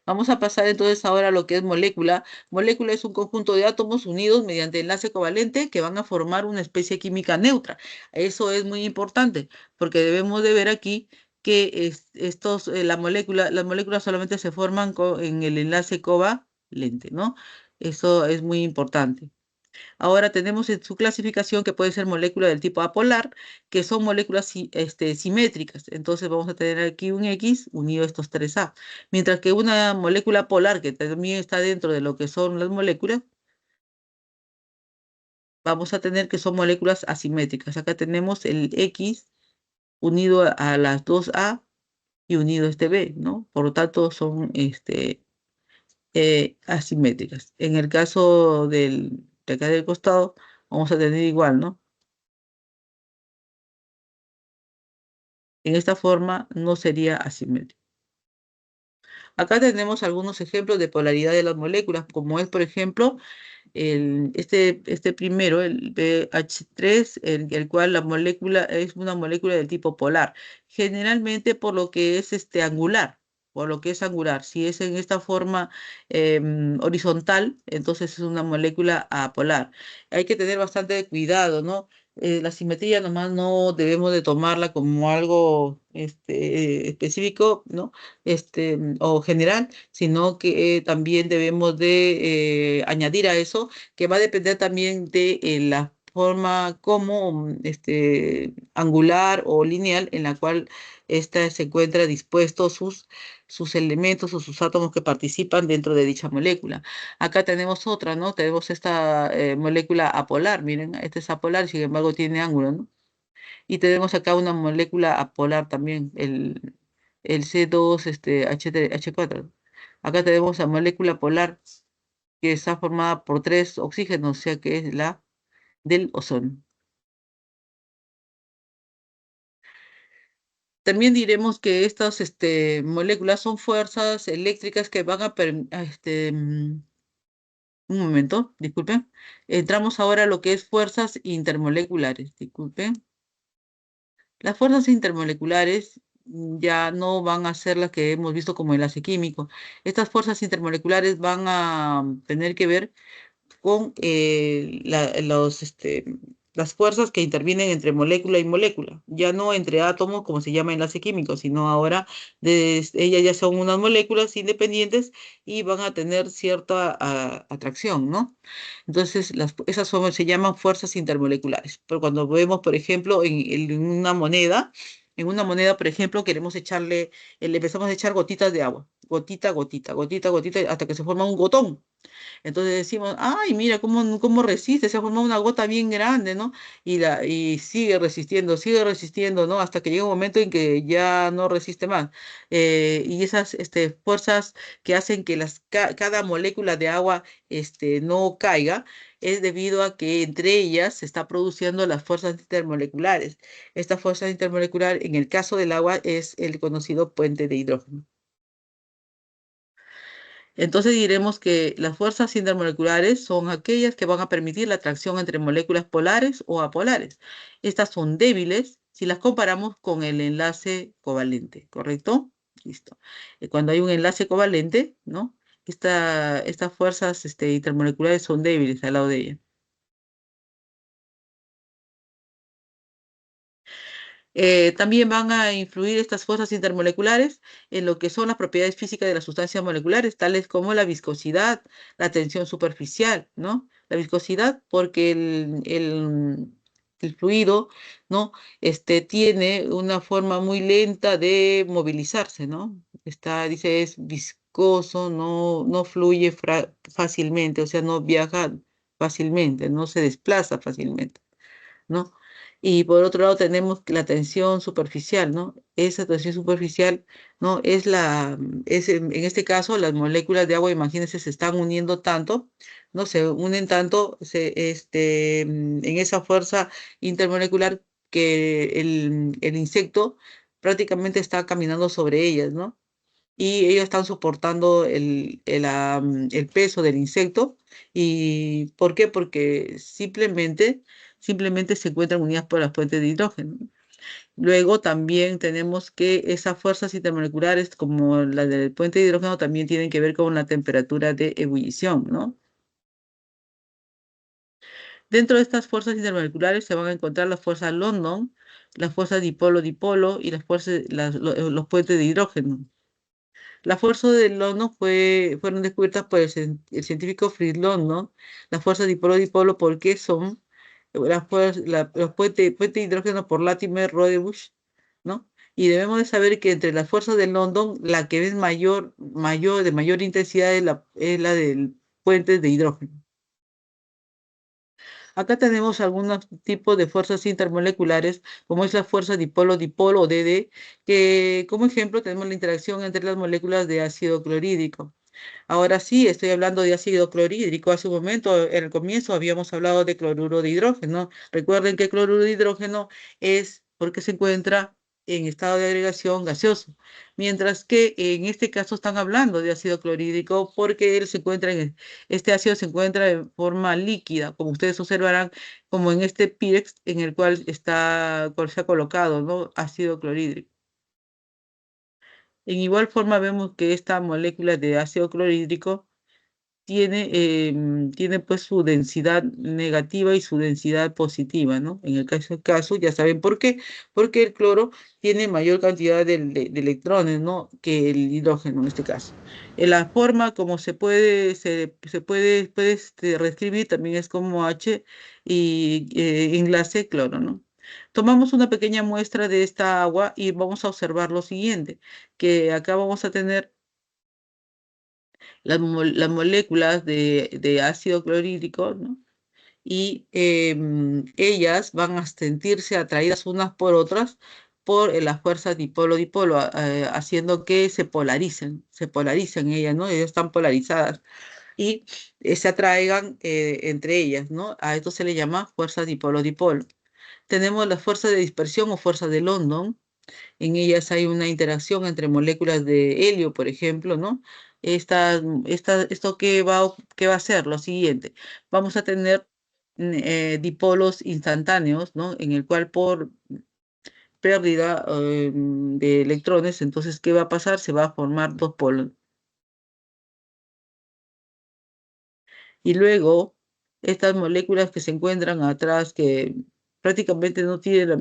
Vamos a pasar entonces ahora a lo que es molécula. Molécula es un conjunto de átomos unidos mediante enlace covalente que van a formar una especie química neutra. Eso es muy importante porque debemos de ver aquí que las moléculas solamente se forman en el enlace covalente, ¿no? Eso es muy importante. Ahora tenemos en su clasificación que puede ser molécula del tipo apolar, que son moléculas simétricas. Entonces vamos a tener aquí un X unido a estos 3A. Mientras que una molécula polar, que también está dentro de lo que son las moléculas, vamos a tener que son moléculas asimétricas. Acá tenemos el X unido a las 2A y unido a este B, ¿no? Por lo tanto, son asimétricas. En el caso de acá del costado, vamos a tener igual, ¿no? En esta forma no sería asimétrico. Acá tenemos algunos ejemplos de polaridad de las moléculas, como es, por ejemplo, este primero, el BH3, el cual la molécula es una molécula del tipo polar, generalmente por lo que es angular, por lo que es angular. Si es en esta forma horizontal, entonces es una molécula apolar. Hay que tener bastante cuidado, ¿no? La simetría nomás no debemos de tomarla como algo específico, ¿no? O general, sino que también debemos de añadir a eso que va a depender también de la forma como angular o lineal en la cual ésta se encuentra dispuestos sus elementos o sus átomos que participan dentro de dicha molécula. Acá tenemos otra, ¿no? Tenemos esta molécula apolar, miren, esta es apolar, sin embargo tiene ángulo, ¿no? Y tenemos acá una molécula apolar también, el C2, H4. Acá tenemos la molécula polar que está formada por tres oxígenos, o sea que es la del ozono. También diremos que estas moléculas son fuerzas eléctricas que van un momento, disculpen. Entramos ahora a lo que es fuerzas intermoleculares, disculpen. Las fuerzas intermoleculares ya no van a ser las que hemos visto como enlace químico. Estas fuerzas intermoleculares van a tener que ver con las fuerzas que intervienen entre molécula y molécula, ya no entre átomos como se llama enlace químico, sino ahora ellas ya son unas moléculas independientes y van a tener cierta atracción, ¿no? Entonces, se llaman fuerzas intermoleculares. Pero cuando vemos, por ejemplo, en una moneda, por ejemplo, queremos le empezamos a echar gotitas de agua, gotita, gotita, gotita, gotita, hasta que se forma un gotón. Entonces decimos, ay, mira cómo resiste, se ha formado una gota bien grande, ¿no? Y sigue resistiendo, ¿no? Hasta que llega un momento en que ya no resiste más. Y esas fuerzas que hacen que cada molécula de agua no caiga, es debido a que entre ellas se está produciendo las fuerzas intermoleculares. Esta fuerza intermolecular, en el caso del agua, es el conocido puente de hidrógeno. Entonces diremos que las fuerzas intermoleculares son aquellas que van a permitir la atracción entre moléculas polares o apolares. Estas son débiles si las comparamos con el enlace covalente, ¿correcto? Listo. Cuando hay un enlace covalente, ¿no? Estas fuerzas intermoleculares son débiles al lado de ellas. También van a influir estas fuerzas intermoleculares en lo que son las propiedades físicas de las sustancias moleculares, tales como la viscosidad, la tensión superficial, ¿no? La viscosidad porque el fluido, ¿no? Tiene una forma muy lenta de movilizarse, ¿no? Dice, es viscoso, no fluye fácilmente, o sea, no viaja fácilmente, no se desplaza fácilmente. ¿No? Y por otro lado tenemos la tensión superficial, ¿no? Esa tensión superficial, ¿no? En este caso, las moléculas de agua, imagínense, se están uniendo tanto, ¿no? Se unen tanto en esa fuerza intermolecular que el insecto prácticamente está caminando sobre ellas, ¿no? Y ellos están soportando el peso del insecto. ¿Y por qué? Porque simplemente se encuentran unidas por las fuentes de hidrógeno. Luego también tenemos que esas fuerzas intermoleculares, como la del puente de hidrógeno, también tienen que ver con la temperatura de ebullición, ¿no? Dentro de estas fuerzas intermoleculares se van a encontrar las fuerzas London, las fuerzas dipolo-dipolo y los puentes de hidrógeno. Las fuerzas del London fueron descubiertas por el científico Fritz London. Las fuerzas dipolo-dipolo, ¿por qué son? Los puentes de hidrógeno por Latimer, Rodebush, ¿no? Y debemos de saber que entre las fuerzas del London, la que es de mayor intensidad es la del puente de hidrógeno. Acá tenemos algunos tipos de fuerzas intermoleculares, como es la fuerza dipolo-dipolo o DD, que como ejemplo tenemos la interacción entre las moléculas de ácido clorhídrico. Ahora sí, estoy hablando de ácido clorhídrico. Hace un momento, en el comienzo, habíamos hablado de cloruro de hidrógeno. Recuerden que el cloruro de hidrógeno es porque se encuentra en estado de agregación gaseoso, mientras que en este caso están hablando de ácido clorhídrico porque él se encuentra este ácido se encuentra en forma líquida, como ustedes observarán, como en este Pirex en el cual cual se ha colocado, ¿no? Ácido clorhídrico. En igual forma vemos que esta molécula de ácido clorhídrico tiene pues su densidad negativa y su densidad positiva, ¿no? En el caso, ya saben por qué, porque el cloro tiene mayor cantidad de electrones, ¿no? Que el hidrógeno en este caso. En la forma como puede reescribir también es como H y enlace cloro, ¿no? Tomamos una pequeña muestra de esta agua y vamos a observar lo siguiente, que acá vamos a tener las moléculas de ácido clorhídrico, ¿no? Y ellas van a sentirse atraídas unas por otras por las fuerzas dipolo-dipolo, haciendo que se polaricen ellas, ¿no? Ellas están polarizadas y se atraigan entre ellas, ¿no? A esto se le llama fuerza dipolo-dipolo. Tenemos las fuerzas de dispersión o fuerzas de London. En ellas hay una interacción entre moléculas de helio, por ejemplo, ¿no? Esto qué va a hacer? Lo siguiente, vamos a tener dipolos instantáneos, ¿no? En el cual por pérdida de electrones, entonces, ¿qué va a pasar? Se va a formar dos polos. Y luego, estas moléculas que se encuentran atrás, que prácticamente no tienen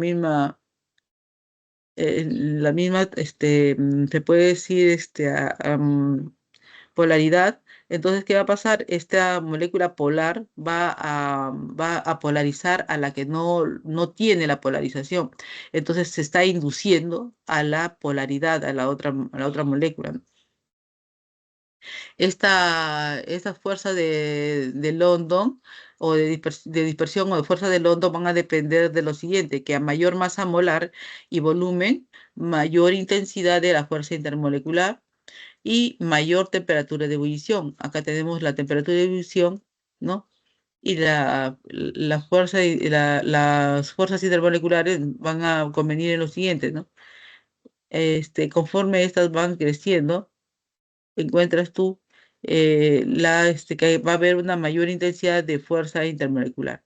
se puede decir, polaridad. Entonces, ¿qué va a pasar? Esta molécula polar va a polarizar a la que no tiene la polarización. Entonces, se está induciendo a la polaridad, a la otra molécula, ¿no? Esta fuerza de London o de dispersión o de fuerza de London van a depender de lo siguiente, que a mayor masa molar y volumen, mayor intensidad de la fuerza intermolecular y mayor temperatura de ebullición. Acá tenemos la temperatura de ebullición, ¿no? Y las fuerzas intermoleculares van a convenir en lo siguiente, ¿no? Conforme estas van creciendo, encuentras tú que va a haber una mayor intensidad de fuerza intermolecular.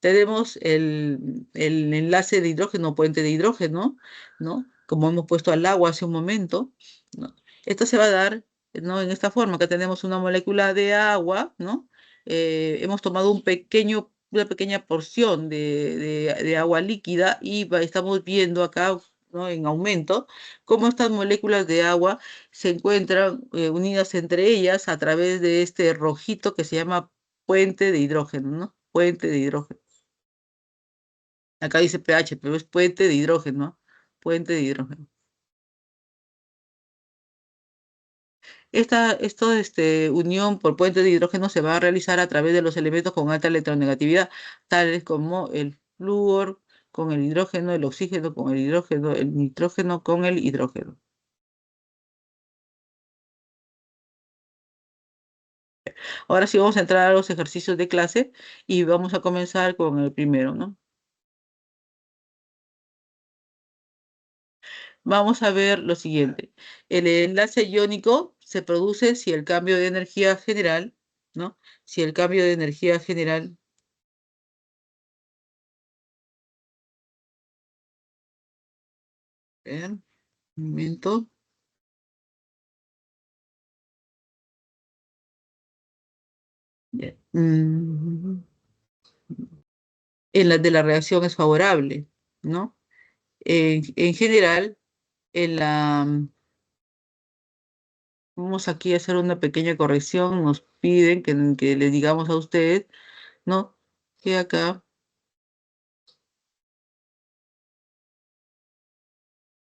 Tenemos el enlace de hidrógeno, puente de hidrógeno, ¿no? Como hemos puesto al agua hace un momento, ¿no? Esto se va a dar, ¿no? En esta forma, acá tenemos una molécula de agua, ¿no? Hemos tomado una pequeña porción de agua líquida y estamos viendo acá, ¿no? En aumento, cómo estas moléculas de agua se encuentran unidas entre ellas a través de este rojito que se llama puente de hidrógeno, ¿no? Puente de hidrógeno. Acá dice pH, pero es puente de hidrógeno, ¿no? Puente de hidrógeno. Unión por puente de hidrógeno se va a realizar a través de los elementos con alta electronegatividad, tales como el flúor con el hidrógeno, el oxígeno con el hidrógeno, el nitrógeno con el hidrógeno. Ahora sí vamos a entrar a los ejercicios de clase y vamos a comenzar con el primero, ¿no? Vamos a ver lo siguiente. El enlace iónico se produce si el cambio de energía general, ¿no? Si el cambio de energía general, vean, un momento, ya, en la de la reacción es favorable, ¿no? En general, en la, vamos aquí a hacer una pequeña corrección, nos piden que le digamos a ustedes, ¿no? Que acá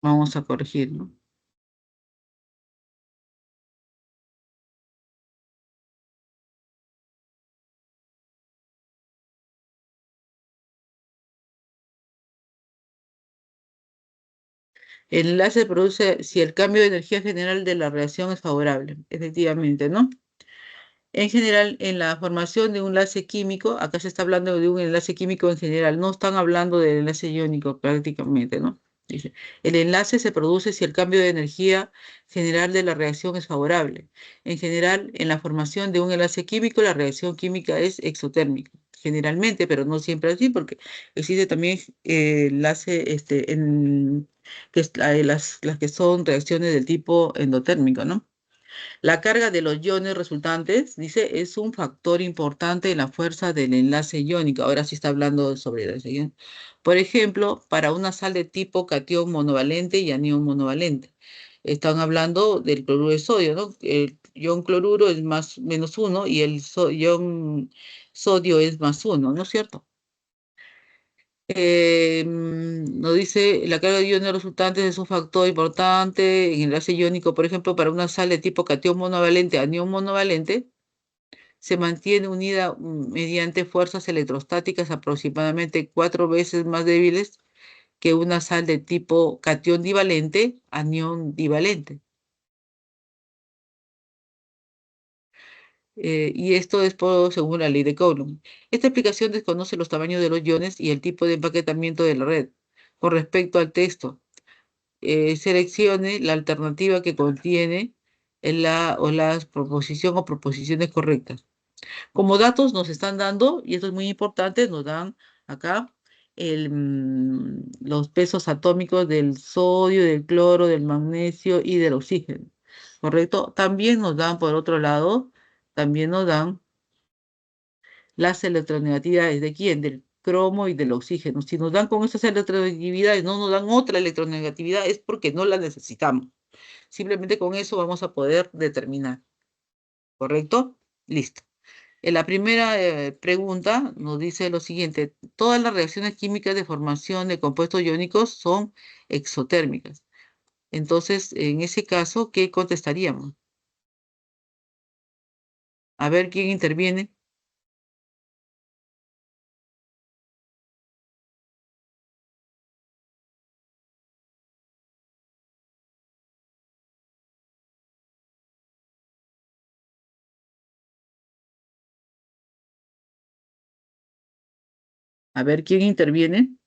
vamos a corregir, ¿no? El enlace se produce si el cambio de energía general de la reacción es favorable, efectivamente, ¿no? En general, en la formación de un enlace químico, acá se está hablando de un enlace químico en general, no están hablando del enlace iónico prácticamente, ¿no? Dice, el enlace se produce si el cambio de energía general de la reacción es favorable. En general, en la formación de un enlace químico, la reacción química es exotérmica, generalmente, pero no siempre así, porque existe también enlace, que es las que son reacciones del tipo endotérmico, ¿no? La carga de los iones resultantes, dice, es un factor importante en la fuerza del enlace iónico. Ahora sí está hablando sobre el enlace iónico. Por ejemplo, para una sal de tipo catión monovalente y anión monovalente. Están hablando del cloruro de sodio, ¿no? El ion cloruro es más menos uno y el ion sodio es más uno, ¿no es cierto? Nos dice la carga de iones resultantes es un factor importante en el enlace iónico, por ejemplo, para una sal de tipo catión monovalente, anión monovalente, se mantiene unida mediante fuerzas electrostáticas aproximadamente 4 veces más débiles que una sal de tipo catión divalente, anión divalente. Y esto es según la ley de Coulomb. Esta explicación desconoce los tamaños de los iones y el tipo de empaquetamiento de la red. Con respecto al texto, seleccione la alternativa que contiene la proposición o proposiciones correctas. Como datos nos están dando, y esto es muy importante, nos dan acá los pesos atómicos del sodio, del cloro, del magnesio y del oxígeno, ¿correcto? También nos dan, por otro lado, también nos dan las electronegatividades de quién, del cromo y del oxígeno. Si nos dan con esas electronegatividades, no nos dan otra electronegatividad, es porque no la necesitamos. Simplemente con eso vamos a poder determinar, ¿correcto? Listo. En la primera pregunta nos dice lo siguiente: todas las reacciones químicas de formación de compuestos iónicos son exotérmicas. Entonces, en ese caso, ¿qué contestaríamos? A ver quién interviene. A ver quién interviene.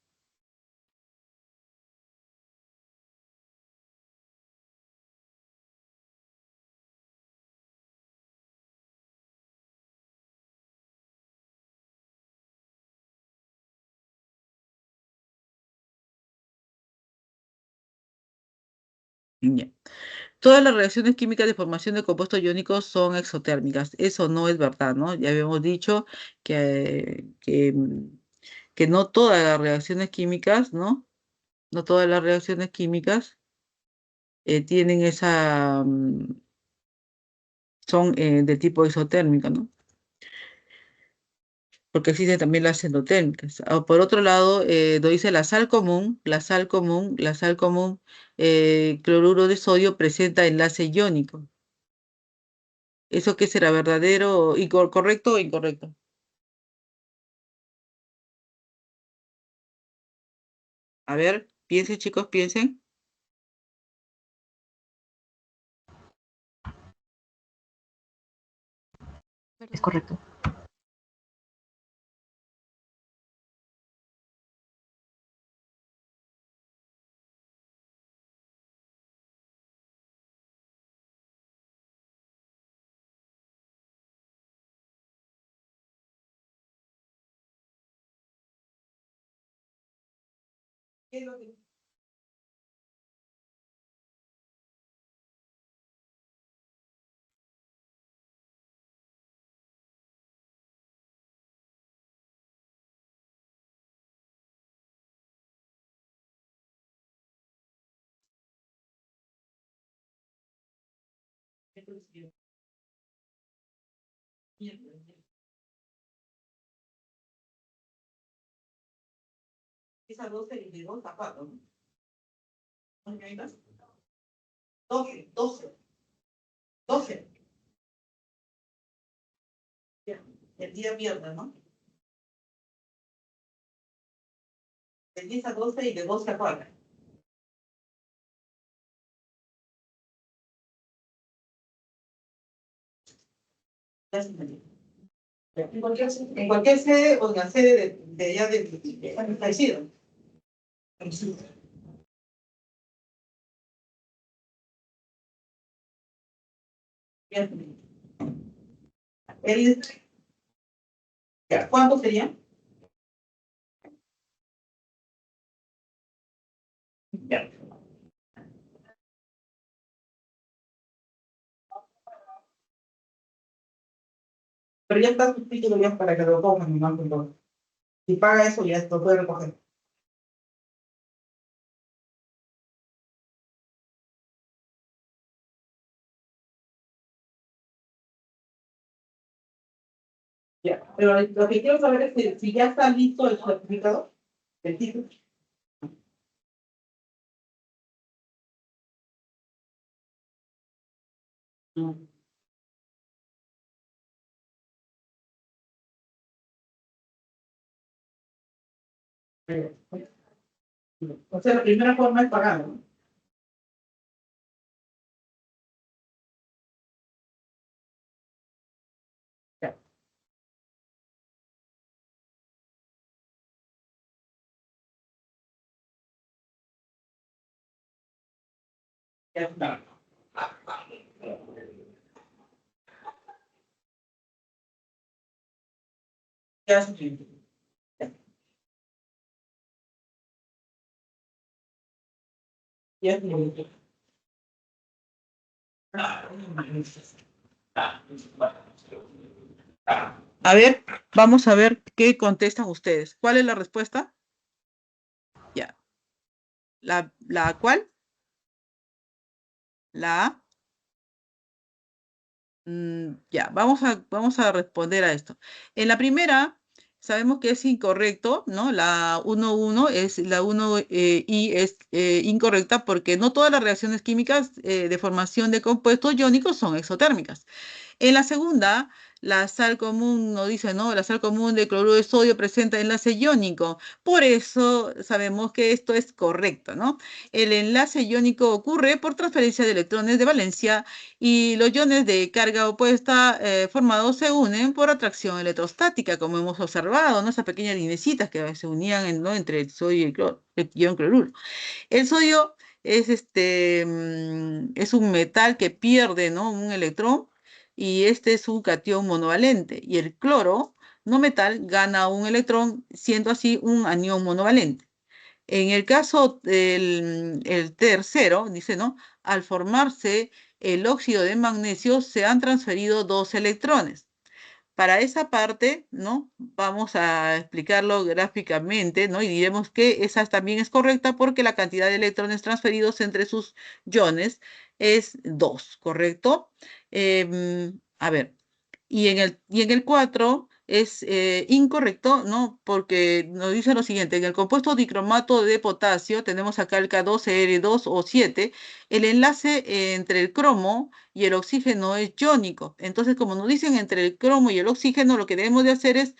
Ya. Todas las reacciones químicas de formación de compuestos iónicos son exotérmicas. Eso no es verdad, ¿no? Ya habíamos dicho que no todas las reacciones químicas, ¿no? No todas las reacciones químicas tienen son de tipo exotérmica, ¿no? Porque existen también las endotérmicas. Por otro lado, nos dice la sal común, cloruro de sodio presenta enlace iónico. ¿Eso qué será, verdadero y correcto o incorrecto? A ver, piensen chicos, piensen. Es correcto. ¿Qué es lo que esa 12 y de 2 a 4, ¿no? ¿No me ayudas? 12, 12, 12. Ya. El día viernes, ¿no? De 10 a 12 y de 12 a 4. Ya se me dio. En cualquier sede o en la sede de allá de parecido. Ya. El, ya, ¿cuánto sería? Ya. Pero ya está su título ya para que lo cojan en el banco. Si paga eso, ya lo puede recoger. Ya. Pero lo que quiero saber es si ya está listo el certificado, el título. Mm. O sea, la primera forma es pagando, ¿no? Ya. Ya está. Ya está. Ya está. A ver, vamos a ver qué contestan ustedes. ¿Cuál es la respuesta? Ya. ¿La cuál? La A. Ya, vamos a responder a esto. En la primera, sabemos que es incorrecto, ¿no? La 1,1 es la 1 y es incorrecta porque no todas las reacciones químicas de formación de compuestos iónicos son exotérmicas. En la segunda, la sal común, nos dice, ¿no? La sal común de cloruro de sodio presenta enlace iónico. Por eso sabemos que esto es correcto, ¿no? El enlace iónico ocurre por transferencia de electrones de valencia y los iones de carga opuesta formados se unen por atracción electrostática, como hemos observado, ¿no? Esas pequeñas linecitas que se unían, ¿no? Entre el sodio y el ion cloruro. El sodio es un metal que pierde, ¿no? Un electrón y este es un catión monovalente. Y el cloro, no metal, gana un electrón, siendo así un anión monovalente. En el caso del el tercero, dice, ¿no? Al formarse el óxido de magnesio, se han transferido dos electrones. Para esa parte, ¿no? Vamos a explicarlo gráficamente, ¿no? Y diremos que esa también es correcta porque la cantidad de electrones transferidos entre sus iones es 2, ¿correcto? A ver, y en el 4 es incorrecto, ¿no? Porque nos dice lo siguiente, en el compuesto dicromato de potasio, tenemos acá el K2Cl2O7, el enlace entre el cromo y el oxígeno es iónico. Entonces, como nos dicen entre el cromo y el oxígeno, lo que debemos de hacer es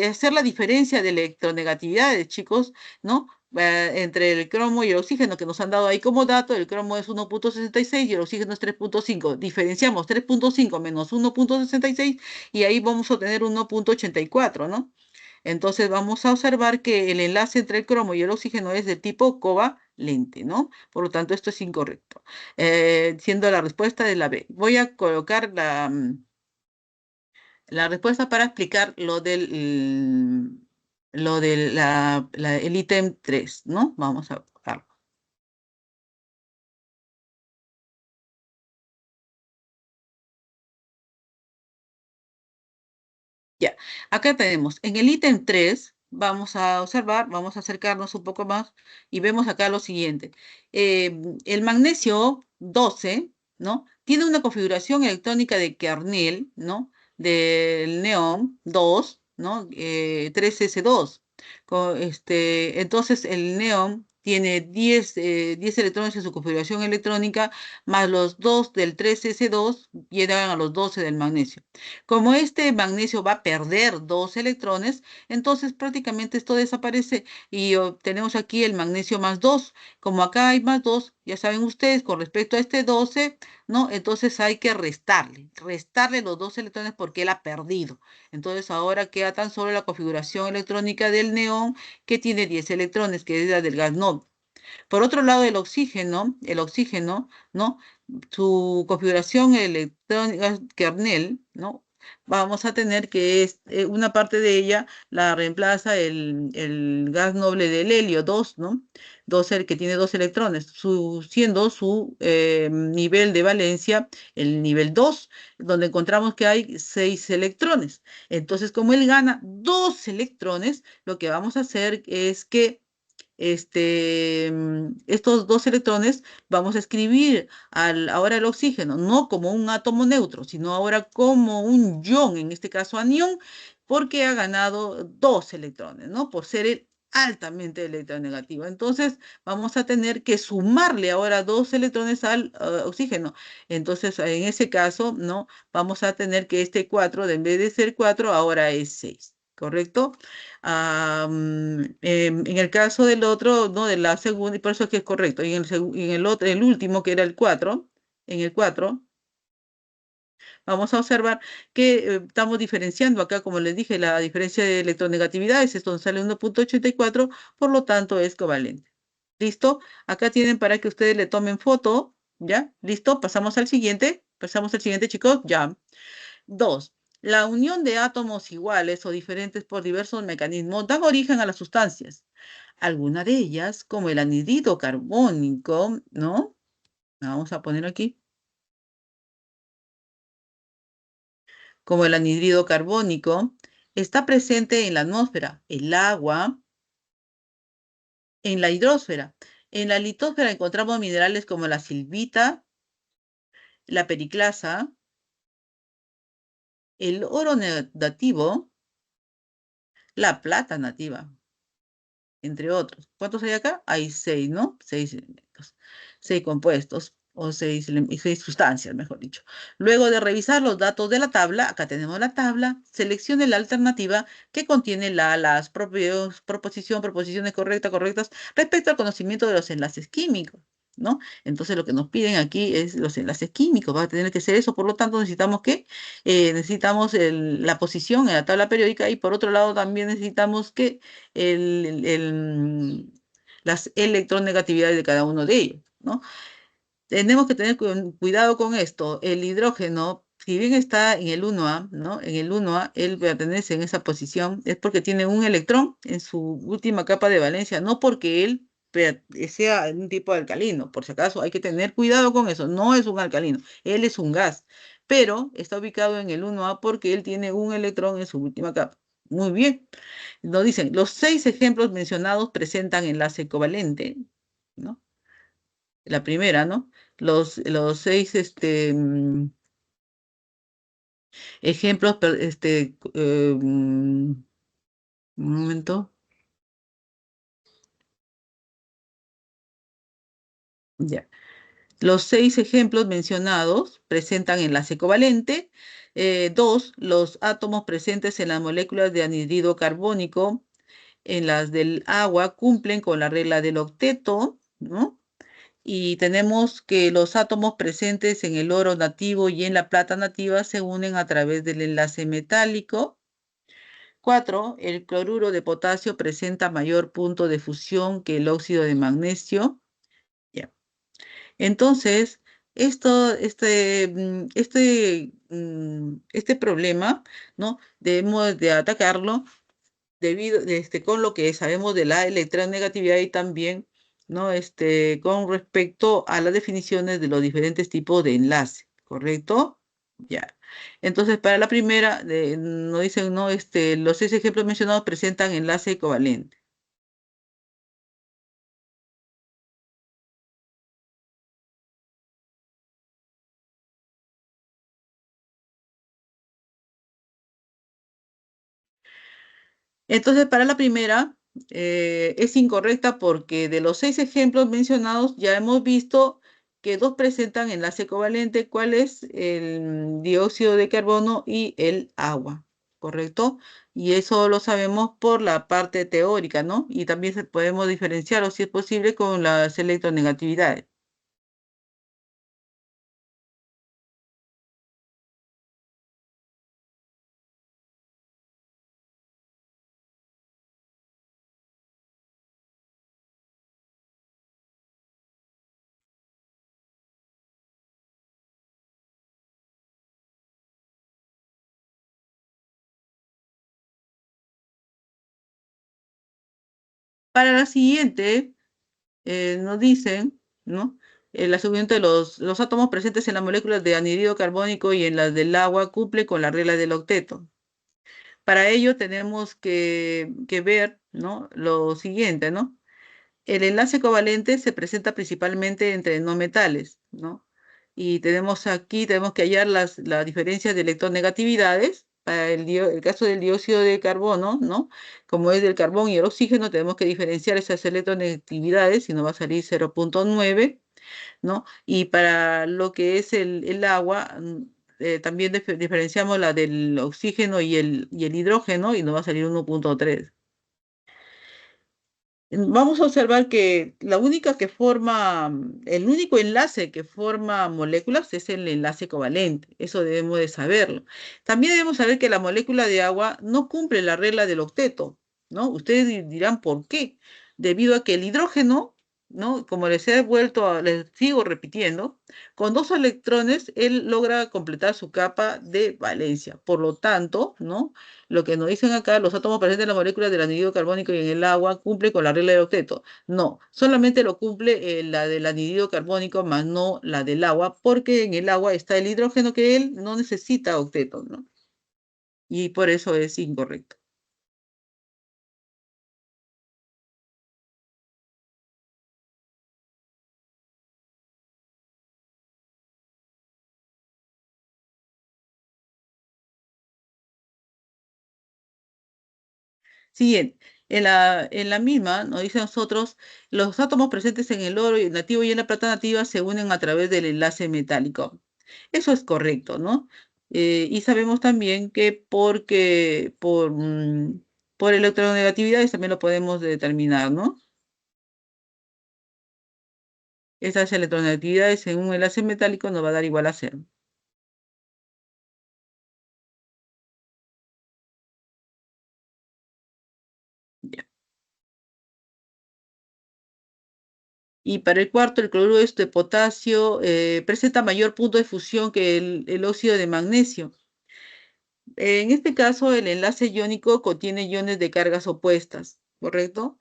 hacer la diferencia de electronegatividades, chicos, ¿no? Entre el cromo y el oxígeno que nos han dado ahí como dato, el cromo es 1,66 y el oxígeno es 3,5. Diferenciamos 3,5 menos 1,66 y ahí vamos a obtener 1,84, ¿no? Entonces vamos a observar que el enlace entre el cromo y el oxígeno es de tipo covalente, ¿no? Por lo tanto, esto es incorrecto, siendo la respuesta de la B. Voy a colocar la respuesta para explicar el ítem 3, ¿no? Vamos a colocarlo. Ya, acá tenemos, en el ítem 3, vamos a observar, vamos a acercarnos un poco más y vemos acá lo siguiente. El magnesio 12, ¿no? Tiene una configuración electrónica de kernel, ¿no? Del neón 2, ¿no? 3s2. Entonces, el neón tiene 10 electrones en su configuración electrónica, más los 2 del 3s2 llegan a los 12 del magnesio. Como este magnesio va a perder dos electrones, entonces prácticamente esto desaparece y obtenemos aquí el magnesio más 2. Como acá hay más 2, ya saben ustedes, con respecto a este 12, ¿no? Entonces hay que restarle los 2 electrones porque él ha perdido. Entonces ahora queda tan solo la configuración electrónica del neón que tiene 10 electrones, que es la del gas noble. Por otro lado, el oxígeno, ¿no? Su configuración electrónica kernel, ¿no? Vamos a tener que una parte de ella la reemplaza el gas noble del helio 2, ¿no? Que tiene 2 electrones, siendo su nivel de valencia el nivel 2, donde encontramos que hay 6 electrones. Entonces, como él gana 2 electrones, lo que vamos a hacer es que estos 2 electrones vamos a escribir ahora el oxígeno, no como un átomo neutro, sino ahora como un ion, en este caso anión, porque ha ganado 2 electrones, ¿no? Por ser el altamente electronegativo. Entonces, vamos a tener que sumarle ahora 2 electrones al oxígeno. Entonces, en ese caso, ¿no? Vamos a tener que este 4, en vez de ser 4, ahora es 6. ¿Correcto? En el caso del otro, ¿no? De la segunda, y por eso es que es correcto. Y en el otro, el último, que era el 4, en el 4, vamos a observar que estamos diferenciando acá, como les dije, la diferencia de electronegatividades, esto nos sale 1,84, por lo tanto es covalente. ¿Listo? Acá tienen para que ustedes le tomen foto, ¿ya? ¿Listo? Pasamos al siguiente, chicos, ya. 2. La unión de átomos iguales o diferentes por diversos mecanismos dan origen a las sustancias. Alguna de ellas, como el anhidrido carbónico, ¿no? Vamos a poner aquí. Como el anhidrido carbónico, está presente en la atmósfera, el agua, en la hidrosfera. En la litosfera encontramos minerales como la silvita, la periclasa, el oro nativo, la plata nativa, entre otros. ¿Cuántos hay acá? Hay 6, ¿no? 6 elementos, 6 compuestos o 6 sustancias, mejor dicho. Luego de revisar los datos de la tabla, acá tenemos la tabla, seleccione la alternativa que contiene las proposiciones correctas respecto al conocimiento de los enlaces químicos, ¿no? Entonces lo que nos piden aquí es los enlaces químicos, va a tener que ser eso, por lo tanto necesitamos que necesitamos la posición en la tabla periódica y por otro lado también necesitamos que las electronegatividades de cada uno de ellos, ¿no? Tenemos que tener cuidado con esto. El hidrógeno, si bien está en el 1A, ¿no? En el 1A, él pertenece en esa posición, es porque tiene un electrón en su última capa de valencia, no porque él sea un tipo de alcalino. Por si acaso, hay que tener cuidado con eso. No es un alcalino, él es un gas, pero está ubicado en el 1A porque él tiene un electrón en su última capa. Muy bien. Nos dicen, los 6 ejemplos mencionados presentan enlace covalente, ¿no? La primera, ¿no? Los 6 ejemplos, un momento, ya. Los 6 ejemplos mencionados presentan enlace covalente. 2, los átomos presentes en las moléculas de anhidrido carbónico en las del agua cumplen con la regla del octeto, ¿no? Y tenemos que los átomos presentes en el oro nativo y en la plata nativa se unen a través del enlace metálico. 4, el cloruro de potasio presenta mayor punto de fusión que el óxido de magnesio. Ya. Entonces, este problema, ¿no? Debemos de atacarlo con lo que sabemos de la electronegatividad y también, ¿no? Con respecto a las definiciones de los diferentes tipos de enlace, ¿correcto? Ya. Entonces, para la primera, nos dicen, ¿no? Los 6 ejemplos mencionados presentan enlace covalente. Entonces, para la primera, es incorrecta porque de los 6 ejemplos mencionados ya hemos visto que 2 presentan enlace covalente, ¿cuál es? El dióxido de carbono y el agua, ¿correcto? Y eso lo sabemos por la parte teórica, ¿no? Y también podemos diferenciarlo, si es posible, con las electronegatividades. Para la siguiente, nos dicen, ¿no? El asumimiento de los átomos presentes en las moléculas de anhídrido carbónico y en las del agua cumple con la regla del octeto. Para ello tenemos que ver, ¿no? Lo siguiente, ¿no? El enlace covalente se presenta principalmente entre no metales, ¿no? Y tenemos que hallar las diferencias de electronegatividades. Para el caso del dióxido de carbono, ¿no? Como es del carbón y el oxígeno, tenemos que diferenciar esas electronegatividades y nos va a salir 0,9, ¿no? Y para lo que es el agua, también diferenciamos la del oxígeno y el hidrógeno y nos va a salir 1,3. Vamos a observar que el único enlace que forma moléculas es el enlace covalente. Eso debemos de saberlo. También debemos saber que la molécula de agua no cumple la regla del octeto, ¿no? Ustedes dirán por qué. Debido a que el hidrógeno, ¿no? Como les sigo repitiendo, con dos electrones él logra completar su capa de valencia. Por lo tanto, ¿no? Lo que nos dicen acá, los átomos presentes en las moléculas del anhídrido carbónico y en el agua cumplen con la regla del octeto. No, solamente lo cumple la del anhídrido carbónico, más no la del agua, porque en el agua está el hidrógeno que él no necesita octeto, ¿no? Y por eso es incorrecto. Siguiente. En la misma nos dice a nosotros, los átomos presentes en el oro nativo y en la plata nativa se unen a través del enlace metálico. Eso es correcto, ¿no? Y sabemos también que por electronegatividades también lo podemos determinar, ¿no? Esas electronegatividades en un enlace metálico nos va a dar igual a cero. Ya. Y para el cuarto, el cloruro de potasio presenta mayor punto de fusión que el óxido de magnesio. En este caso, el enlace iónico contiene iones de cargas opuestas, ¿correcto?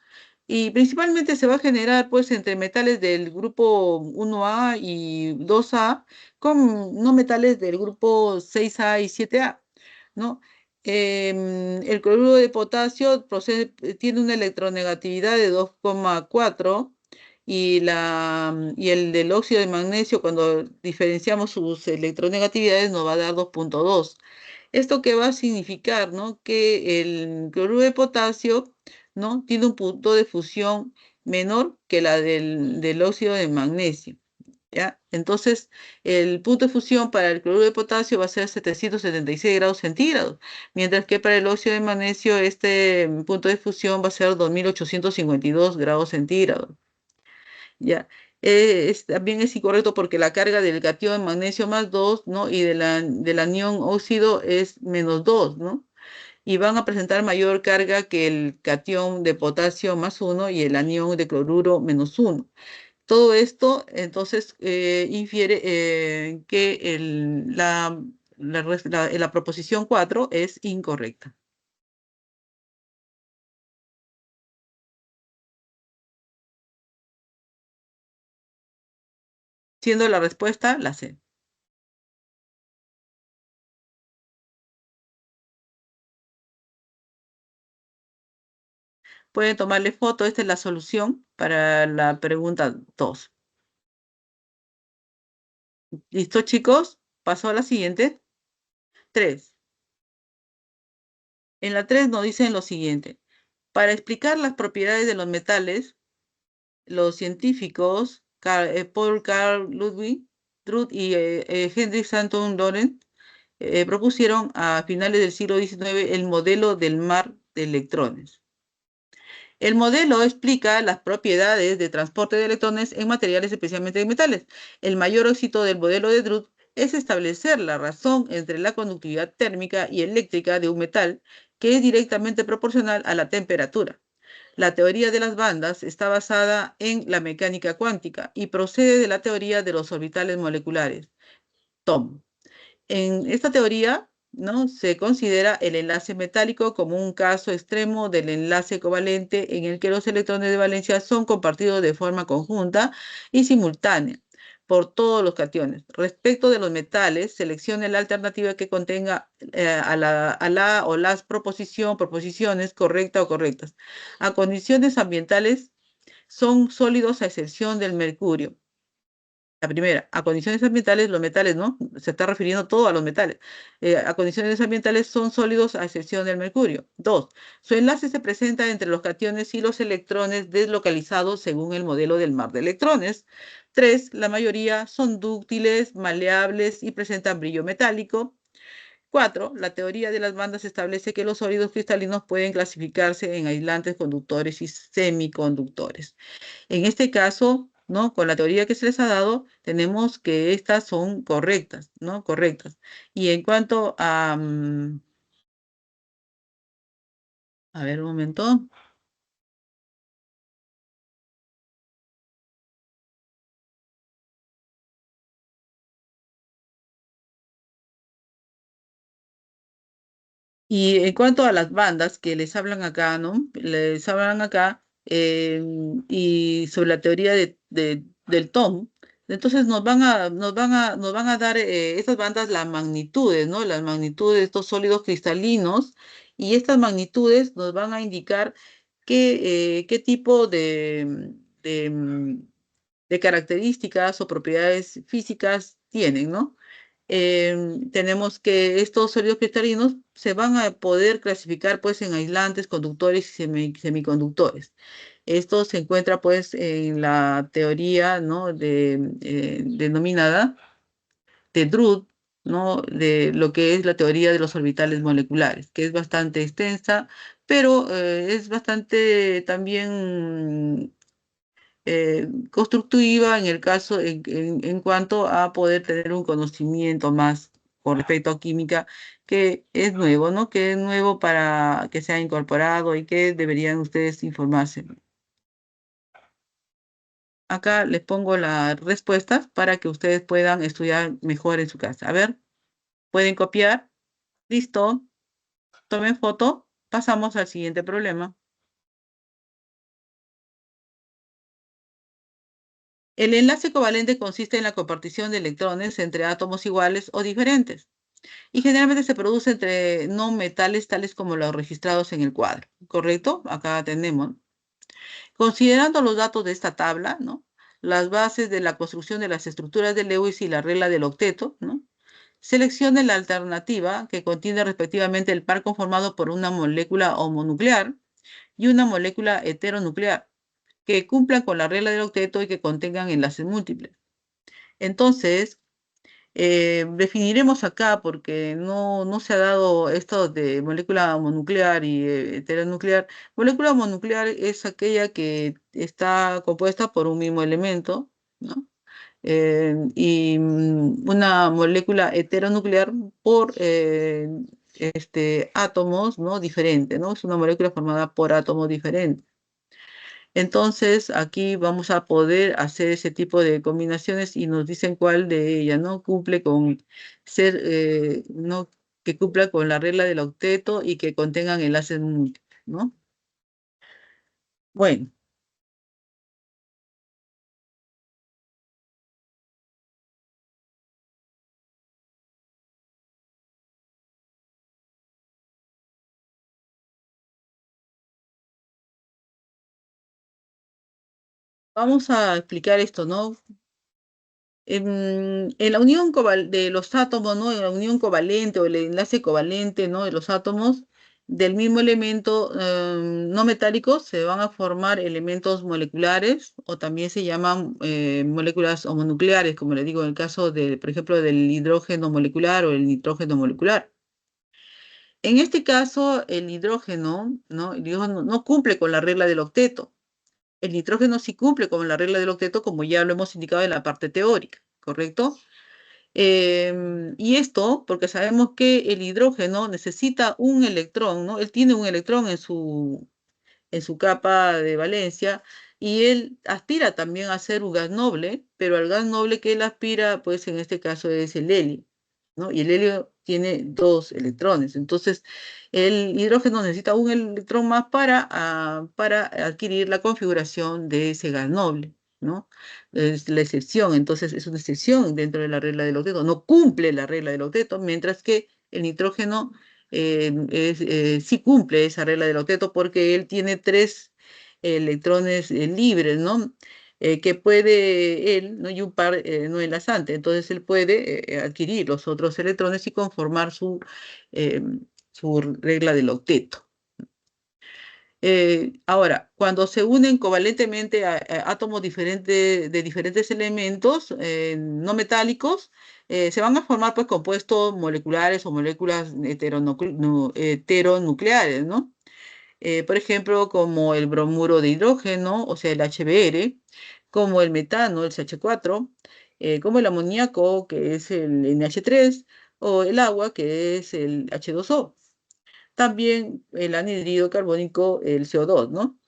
Y principalmente se va a generar pues entre metales del grupo 1A y 2A con no metales del grupo 6A y 7A, ¿no? El cloruro de potasio tiene una electronegatividad de 2,4 y el del óxido de magnesio, cuando diferenciamos sus electronegatividades, nos va a dar 2,2. ¿Esto qué va a significar, no? Que el cloruro de potasio, ¿no? Tiene un punto de fusión menor que la del óxido de magnesio, ¿ya? Entonces, el punto de fusión para el cloruro de potasio va a ser 776 grados centígrados, mientras que para el óxido de magnesio este punto de fusión va a ser 2852 grados centígrados, ¿ya? También es incorrecto porque la carga del catión magnesio más 2, ¿no? Y del anión óxido es -2, ¿no? Y van a presentar mayor carga que el catión de potasio +1 y el anión de cloruro -1. Todo esto, entonces, infiere que la proposición 4 es incorrecta, siendo la respuesta la C. Pueden tomarle foto, esta es la solución para la pregunta 2. ¿Listo, chicos? Paso a la siguiente. 3. En la 3 nos dicen lo siguiente. Para explicar las propiedades de los metales, los científicos Paul Carl Ludwig Truth y Hendrik Anton Lorentz propusieron a finales del siglo XIX el modelo del mar de electrones. El modelo explica las propiedades de transporte de electrones en materiales, especialmente en metales. El mayor éxito del modelo de Drude es establecer la razón entre la conductividad térmica y eléctrica de un metal, que es directamente proporcional a la temperatura. La teoría de las bandas está basada en la mecánica cuántica y procede de la teoría de los orbitales moleculares, TOM. En esta teoría, ¿no? Se considera el enlace metálico como un caso extremo del enlace covalente en el que los electrones de valencia son compartidos de forma conjunta y simultánea por todos los cationes. Respecto de los metales, seleccione la alternativa que contenga a la o las proposiciones correcta o correctas. A condiciones ambientales son sólidos a excepción del mercurio. La primera, a condiciones ambientales, los metales, ¿no? Se está refiriendo todo a los metales. A condiciones ambientales son sólidos a excepción del mercurio. Dos, su enlace se presenta entre los cationes y los electrones deslocalizados según el modelo del mar de electrones. Tres, la mayoría son dúctiles, maleables y presentan brillo metálico. Cuatro, la teoría de las bandas establece que los sólidos cristalinos pueden clasificarse en aislantes, conductores y semiconductores. En este caso, ¿no? Con la teoría que se les ha dado, tenemos que estas son correctas, ¿no? Correctas. Y en cuanto a ver un momento. Y en cuanto a las bandas que les hablan acá, ¿no? Les hablan acá y sobre la teoría del TOM, entonces nos van a dar estas bandas las magnitudes, ¿no? Las magnitudes de estos sólidos cristalinos y estas magnitudes nos van a indicar qué tipo de características o propiedades físicas tienen, ¿no? Tenemos que estos sólidos cristalinos se van a poder clasificar pues en aislantes, conductores y semiconductores. Esto se encuentra pues en la teoría, ¿no? Denominada de Drude, ¿no? De lo que es la teoría de los orbitales moleculares, que es bastante extensa, pero es bastante también constructiva en el caso, en cuanto a poder tener un conocimiento más con respecto a química, que es nuevo, ¿no? Que es nuevo para que sea incorporado y que deberían ustedes informarse. Acá les pongo las respuestas para que ustedes puedan estudiar mejor en su casa. A ver, pueden copiar. Listo. Tomen foto. Pasamos al siguiente problema. El enlace covalente consiste en la compartición de electrones entre átomos iguales o diferentes y generalmente se produce entre no metales tales como los registrados en el cuadro, ¿correcto? Acá tenemos. Considerando los datos de esta tabla, ¿no? Las bases de la construcción de las estructuras de Lewis y la regla del octeto, ¿no? Seleccione la alternativa que contiene respectivamente el par conformado por una molécula homonuclear y una molécula heteronuclear que cumplan con la regla del octeto y que contengan enlaces múltiples. Entonces, definiremos acá, porque no se ha dado esto de molécula mononuclear y heteronuclear. Molécula mononuclear es aquella que está compuesta por un mismo elemento, ¿no? Y una molécula heteronuclear por átomos, ¿no? Diferentes, ¿no? Es una molécula formada por átomos diferentes. Entonces, aquí vamos a poder hacer ese tipo de combinaciones y nos dicen cuál de ellas no cumple con ser, no, que cumpla con la regla del octeto y que contengan enlaces múltiples, ¿no? Bueno, vamos a explicar esto, ¿no? En la unión de los átomos, ¿no? En la unión covalente o el enlace covalente, ¿no? De los átomos del mismo elemento no metálico se van a formar elementos moleculares o también se llaman moléculas homonucleares, como le digo en el caso de, por ejemplo, del hidrógeno molecular o el nitrógeno molecular. En este caso, el hidrógeno, ¿no? El hidrógeno no cumple con la regla del octeto. El nitrógeno sí cumple con la regla del octeto, como ya lo hemos indicado en la parte teórica, ¿correcto? Y esto porque sabemos que el hidrógeno necesita un electrón, ¿no? Él tiene un electrón en su capa de valencia y él aspira también a ser un gas noble, pero al gas noble que él aspira, pues en este caso es el helio, ¿no? Y el helio tiene 2 electrones. Entonces, el hidrógeno necesita un electrón más para adquirir la configuración de ese gas noble, ¿no? Es la excepción, entonces es una excepción dentro de la regla del octeto. No cumple la regla del octeto, mientras que el nitrógeno sí cumple esa regla del octeto porque él tiene 3 electrones libres, ¿no? Que puede él, ¿no? Y un par no enlazante. Entonces él puede adquirir los otros electrones y conformar eh, su regla del octeto. Ahora, cuando se unen covalentemente a átomos de diferentes elementos no metálicos, se van a formar pues compuestos moleculares o moléculas heteronucleares, ¿no? Por ejemplo, como el bromuro de hidrógeno, o sea, el HBr, como el metano, el CH4, como el amoníaco, que es el NH3, o el agua, que es el H2O. También el anhidrido carbónico, el CO2, ¿no?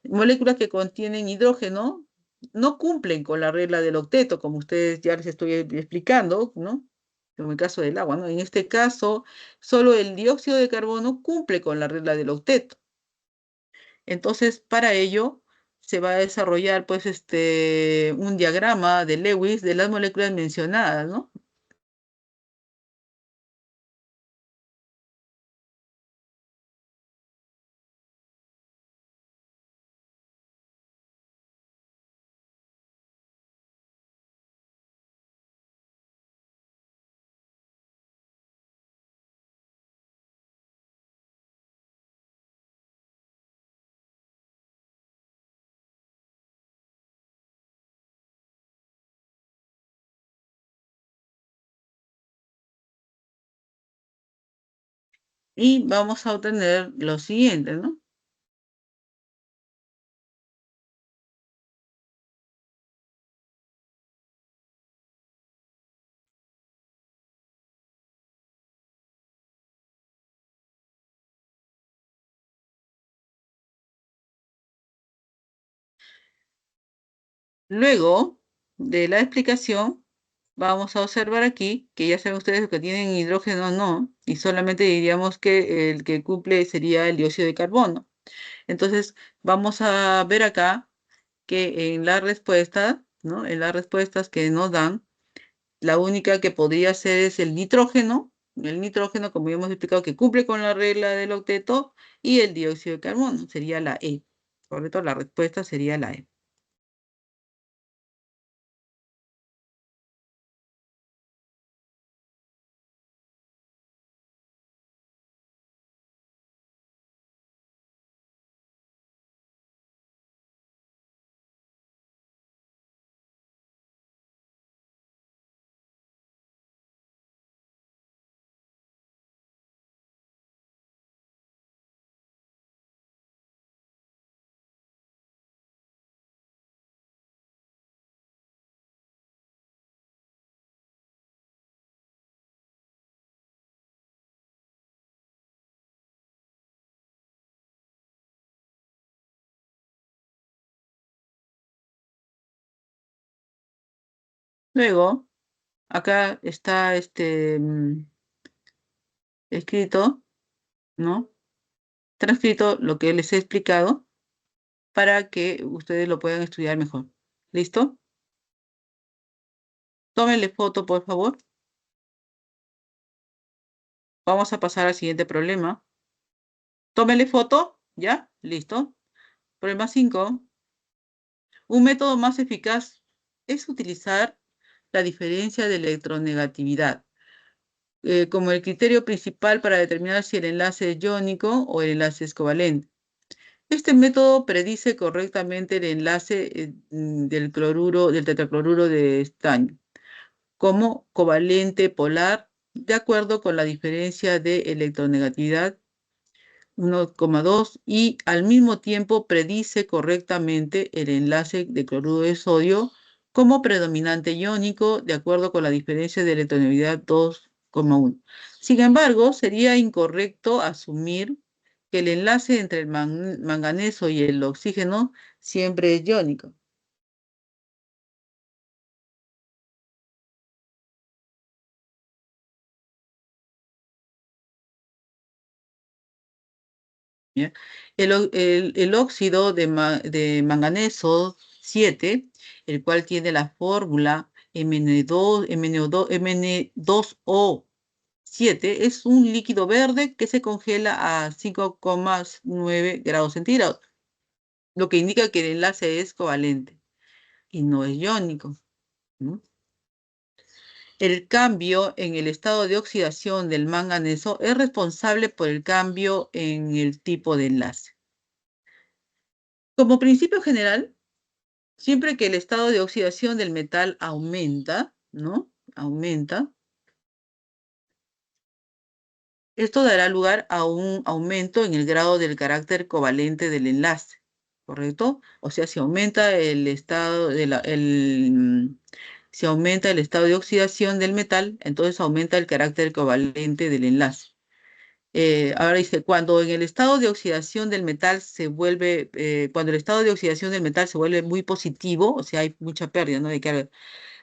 Moléculas que contienen hidrógeno no cumplen con la regla del octeto, como ustedes ya les estoy explicando, ¿no? Como el caso del agua, ¿no? En este caso, solo el dióxido de carbono cumple con la regla del octeto. Entonces, para ello se va a desarrollar pues un diagrama de Lewis de las moléculas mencionadas, ¿no? Y vamos a obtener lo siguiente, ¿no? Luego de la explicación, vamos a observar aquí que ya saben ustedes que tienen hidrógeno o no, y solamente diríamos que el que cumple sería el dióxido de carbono. Entonces, vamos a ver acá que en la respuesta, ¿no? En las respuestas que nos dan, la única que podría ser es el nitrógeno. El nitrógeno, como ya hemos explicado, que cumple con la regla del octeto, y el dióxido de carbono sería la E. ¿Correcto? La respuesta sería la E. Luego, acá está escrito, ¿no? Transcrito lo que les he explicado para que ustedes lo puedan estudiar mejor. ¿Listo? Tómenle foto, por favor. Vamos a pasar al siguiente problema. Tómenle foto, ¿ya? ¿Listo? Problema 5. Un método más eficaz es utilizar la diferencia de electronegatividad como el criterio principal para determinar si el enlace es iónico o el enlace es covalente. Este método predice correctamente el enlace del tetracloruro de estaño como covalente polar de acuerdo con la diferencia de electronegatividad 1,2 y al mismo tiempo predice correctamente el enlace de cloruro de sodio como predominante iónico de acuerdo con la diferencia de electronegatividad 2,1. Sin embargo, sería incorrecto asumir que el enlace entre el manganeso y el oxígeno siempre es iónico. ¿Ya? El óxido de manganeso 7, el cual tiene la fórmula Mn2O7, es un líquido verde que se congela a 5,9 grados centígrados, lo que indica que el enlace es covalente y no es iónico. ¿No? El cambio en el estado de oxidación del manganeso es responsable por el cambio en el tipo de enlace. Como principio general, siempre que el estado de oxidación del metal aumenta, ¿no? Aumenta, esto dará lugar a un aumento en el grado del carácter covalente del enlace, ¿correcto? O sea, si aumenta el estado de oxidación del metal, entonces aumenta el carácter covalente del enlace. Ahora dice, cuando el estado de oxidación del metal se vuelve muy positivo, o sea, hay mucha pérdida, ¿no?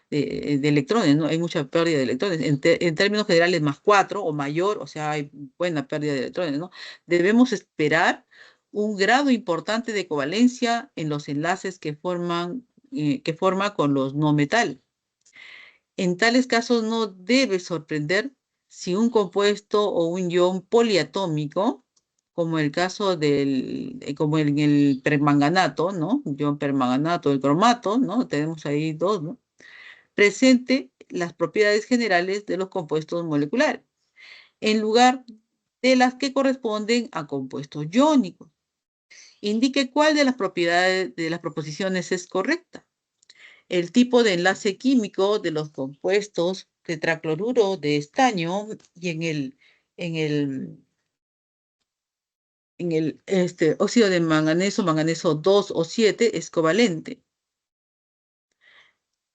de electrones, ¿no? Hay mucha pérdida de electrones. En términos generales, más 4 o mayor, o sea, hay buena pérdida de electrones, ¿no? Debemos esperar un grado importante de covalencia en los enlaces que forma con los no metal. En tales casos no debe sorprender si un compuesto o un ion poliatómico, como el caso como en el permanganato, ¿no? Ion permanganato, el cromato, ¿no? Tenemos ahí dos, ¿no? Presente las propiedades generales de los compuestos moleculares, en lugar de las que corresponden a compuestos iónicos. Indique cuál de las propiedades de las proposiciones es correcta. El tipo de enlace químico de los compuestos tetracloruro de estaño y en el óxido de manganeso, manganeso 2 o 7 es covalente.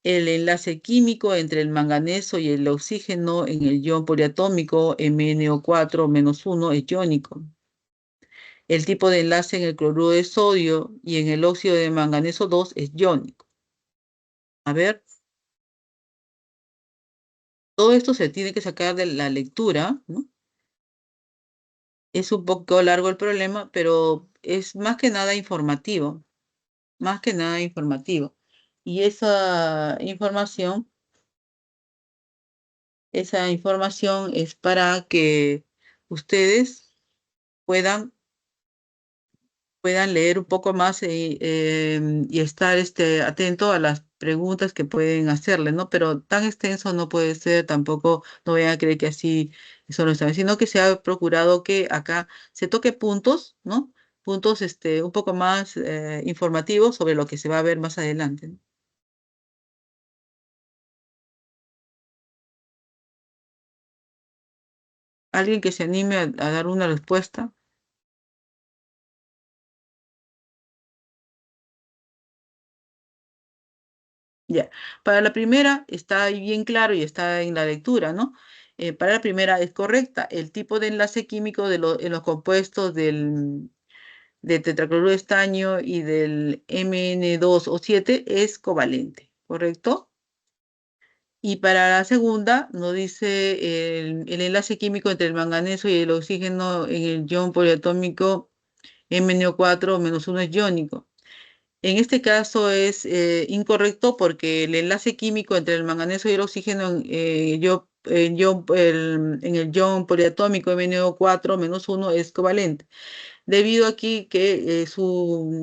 El enlace químico entre el manganeso y el oxígeno en el ion poliatómico MnO4-1 es iónico. El tipo de enlace en el cloruro de sodio y en el óxido de manganeso 2 es iónico. A ver, todo esto se tiene que sacar de la lectura, ¿no? Es un poco largo el problema, pero es más que nada informativo, más que nada informativo. Y esa información es para que ustedes puedan, puedan leer un poco más y estar atento a las preguntas que pueden hacerle, ¿no? Pero tan extenso no puede ser, tampoco no vayan a creer que así eso no está, sino que se ha procurado que acá se toque puntos, ¿no? Puntos un poco más informativos sobre lo que se va a ver más adelante, ¿no? Alguien que se anime a dar una respuesta. Ya, para la primera está ahí bien claro y está en la lectura, ¿no? Para la primera es correcta. El tipo de enlace químico en los compuestos del tetracloruro de estaño y del Mn2O7 es covalente, ¿correcto? Y para la segunda nos dice el enlace químico entre el manganeso y el oxígeno en el ion poliatómico MnO4-1 es iónico. En este caso es incorrecto porque el enlace químico entre el manganeso y el oxígeno en el ion poliatómico MnO4-1 es covalente. Debido aquí que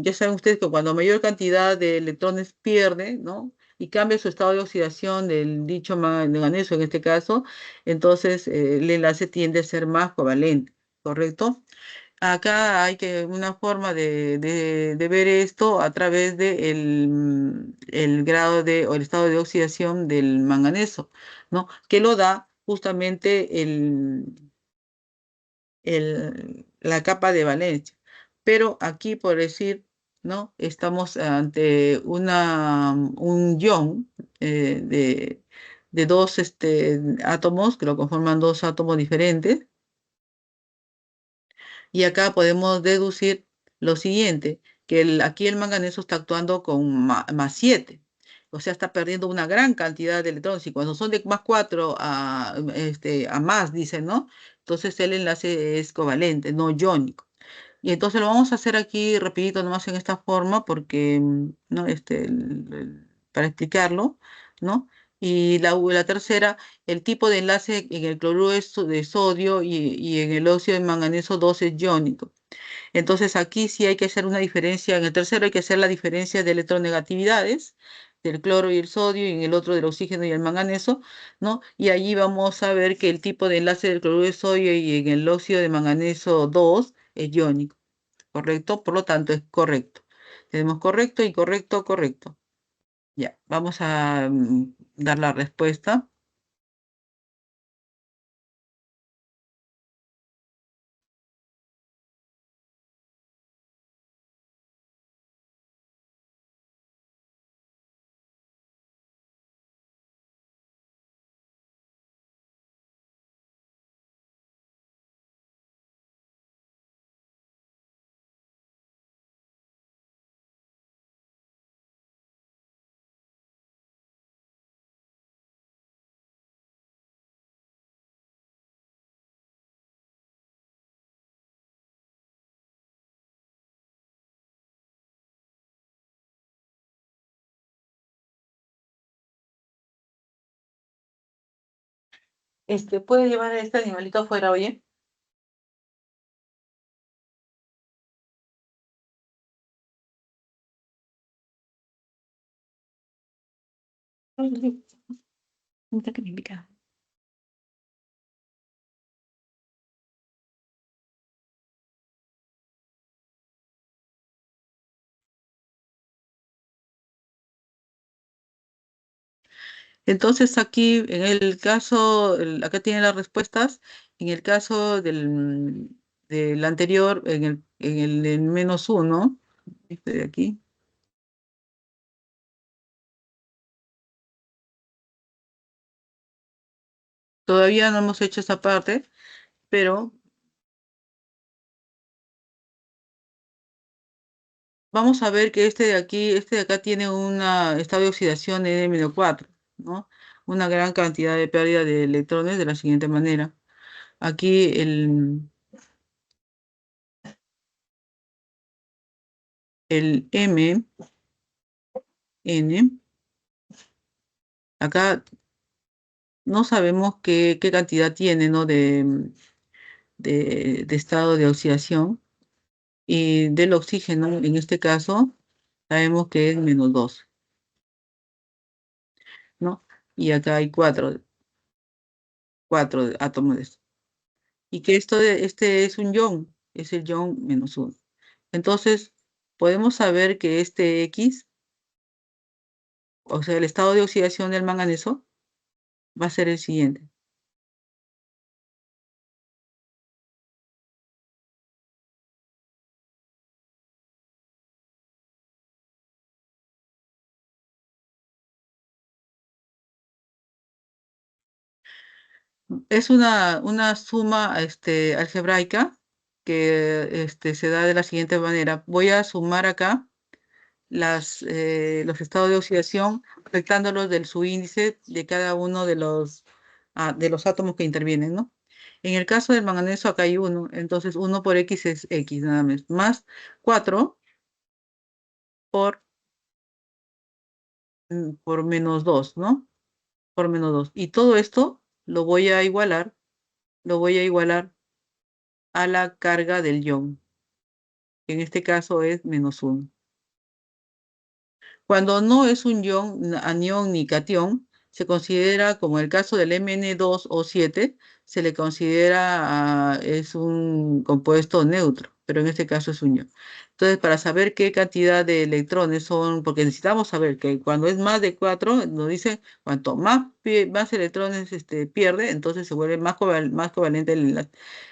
ya saben ustedes que cuando mayor cantidad de electrones pierde, ¿no? Y cambia su estado de oxidación del dicho manganeso en este caso, entonces el enlace tiende a ser más covalente, ¿correcto? Acá hay una forma de ver esto a través de el grado o el estado de oxidación del manganeso, ¿no? Que lo da justamente la capa de valencia. Pero aquí, por decir, ¿no? Estamos ante un ion de dos átomos que lo conforman dos átomos diferentes. Y acá podemos deducir lo siguiente, que aquí el manganeso está actuando con más 7, o sea, está perdiendo una gran cantidad de electrones. Y cuando son de más 4 a más, dicen, ¿no? Entonces el enlace es covalente, no iónico. Y entonces lo vamos a hacer aquí rapidito nomás en esta forma porque, ¿no? Para explicarlo, ¿no? Y la tercera, el tipo de enlace en el cloruro de sodio y en el óxido de manganeso 2 es iónico. Entonces aquí sí hay que hacer una diferencia. En el tercero hay que hacer la diferencia de electronegatividades del cloro y el sodio, y en el otro del oxígeno y el manganeso, ¿no? Y allí vamos a ver que el tipo de enlace del cloruro de sodio y en el óxido de manganeso 2 es iónico, ¿correcto? Por lo tanto, es correcto. Tenemos correcto y correcto, correcto. Ya, vamos a dar la respuesta. ¿Puede llevar a este animalito afuera, oye? Nunca que me pica. Entonces aquí, en el caso, acá tienen las respuestas. En el caso del anterior, en el menos uno, este de aquí, todavía no hemos hecho esa parte, pero vamos a ver que este de aquí, este de acá tiene una estado de oxidación N-4, ¿no? Una gran cantidad de pérdida de electrones de la siguiente manera. Aquí el Mn, acá no sabemos qué cantidad tiene, ¿no? De estado de oxidación. Y del oxígeno, en este caso, sabemos que es -2, ¿no? Y acá hay cuatro átomos de esto. Y que este es un ion, es el ion -1. Entonces, podemos saber que este X, o sea, el estado de oxidación del manganeso, va a ser el siguiente. Es una suma algebraica que se da de la siguiente manera. Voy a sumar acá los estados de oxidación, afectándolos del subíndice de cada uno de los átomos que intervienen, ¿no? En el caso del manganeso, acá hay uno, entonces 1 por X es X nada más 4 por, por -2, ¿no? Por -2. Y todo esto lo voy a igualar a la carga del ion, que en este caso es -1. Cuando no es un ion, anión ni catión, se considera, como el caso del Mn2O7, se le considera, es un compuesto neutro, pero en este caso es un ion. Entonces, para saber qué cantidad de electrones son, porque necesitamos saber que cuando es más de 4, nos dice cuanto más electrones pierde, entonces se vuelve más covalente el enlace.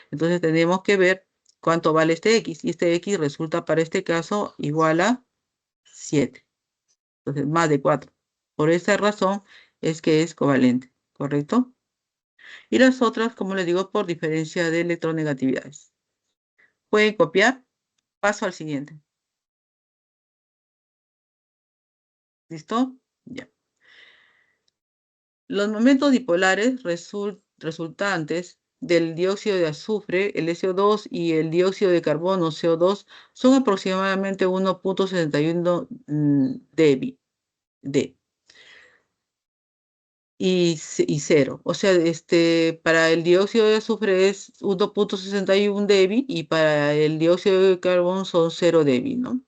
Entonces, tenemos que ver cuánto vale este X, y este X resulta para este caso igual a 7. Entonces, más de 4. Por esa razón es que es covalente, ¿correcto? Y las otras, como les digo, por diferencia de electronegatividades. ¿Pueden copiar? Paso al siguiente. ¿Listo? Ya. Los momentos dipolares resultantes del dióxido de azufre, el SO2, y el dióxido de carbono, CO2, son aproximadamente 1,61 dB, D, y cero. O sea, para el dióxido de azufre es 1,61 dB y para el dióxido de carbono son 0 dB, ¿no?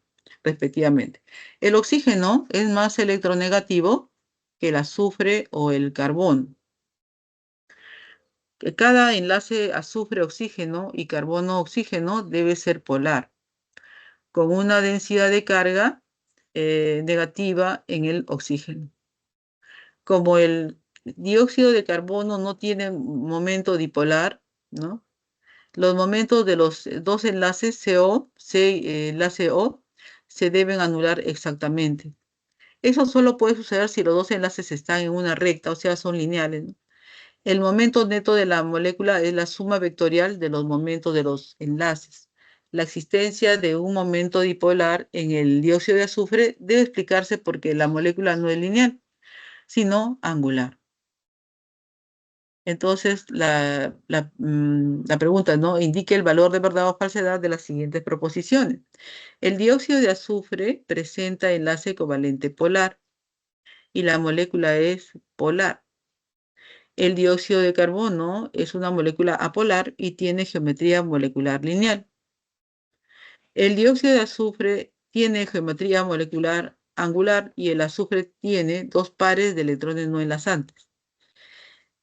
Respectivamente. El oxígeno es más electronegativo que el azufre o el carbón. Que cada enlace azufre-oxígeno y carbono-oxígeno debe ser polar, con una densidad de carga negativa en el oxígeno. Como el dióxido de carbono no tiene momento dipolar, ¿no? Los momentos de los dos enlaces enlace O, se deben anular exactamente. Eso solo puede suceder si los dos enlaces están en una recta, o sea, son lineales, ¿no? El momento neto de la molécula es la suma vectorial de los momentos de los enlaces. La existencia de un momento dipolar en el dióxido de azufre debe explicarse porque la molécula no es lineal, sino angular. Entonces, la pregunta, ¿no? Indique el valor de verdad o falsedad de las siguientes proposiciones. El dióxido de azufre presenta enlace covalente polar y la molécula es polar. El dióxido de carbono es una molécula apolar y tiene geometría molecular lineal. El dióxido de azufre tiene geometría molecular angular y el azufre tiene dos pares de electrones no enlazantes.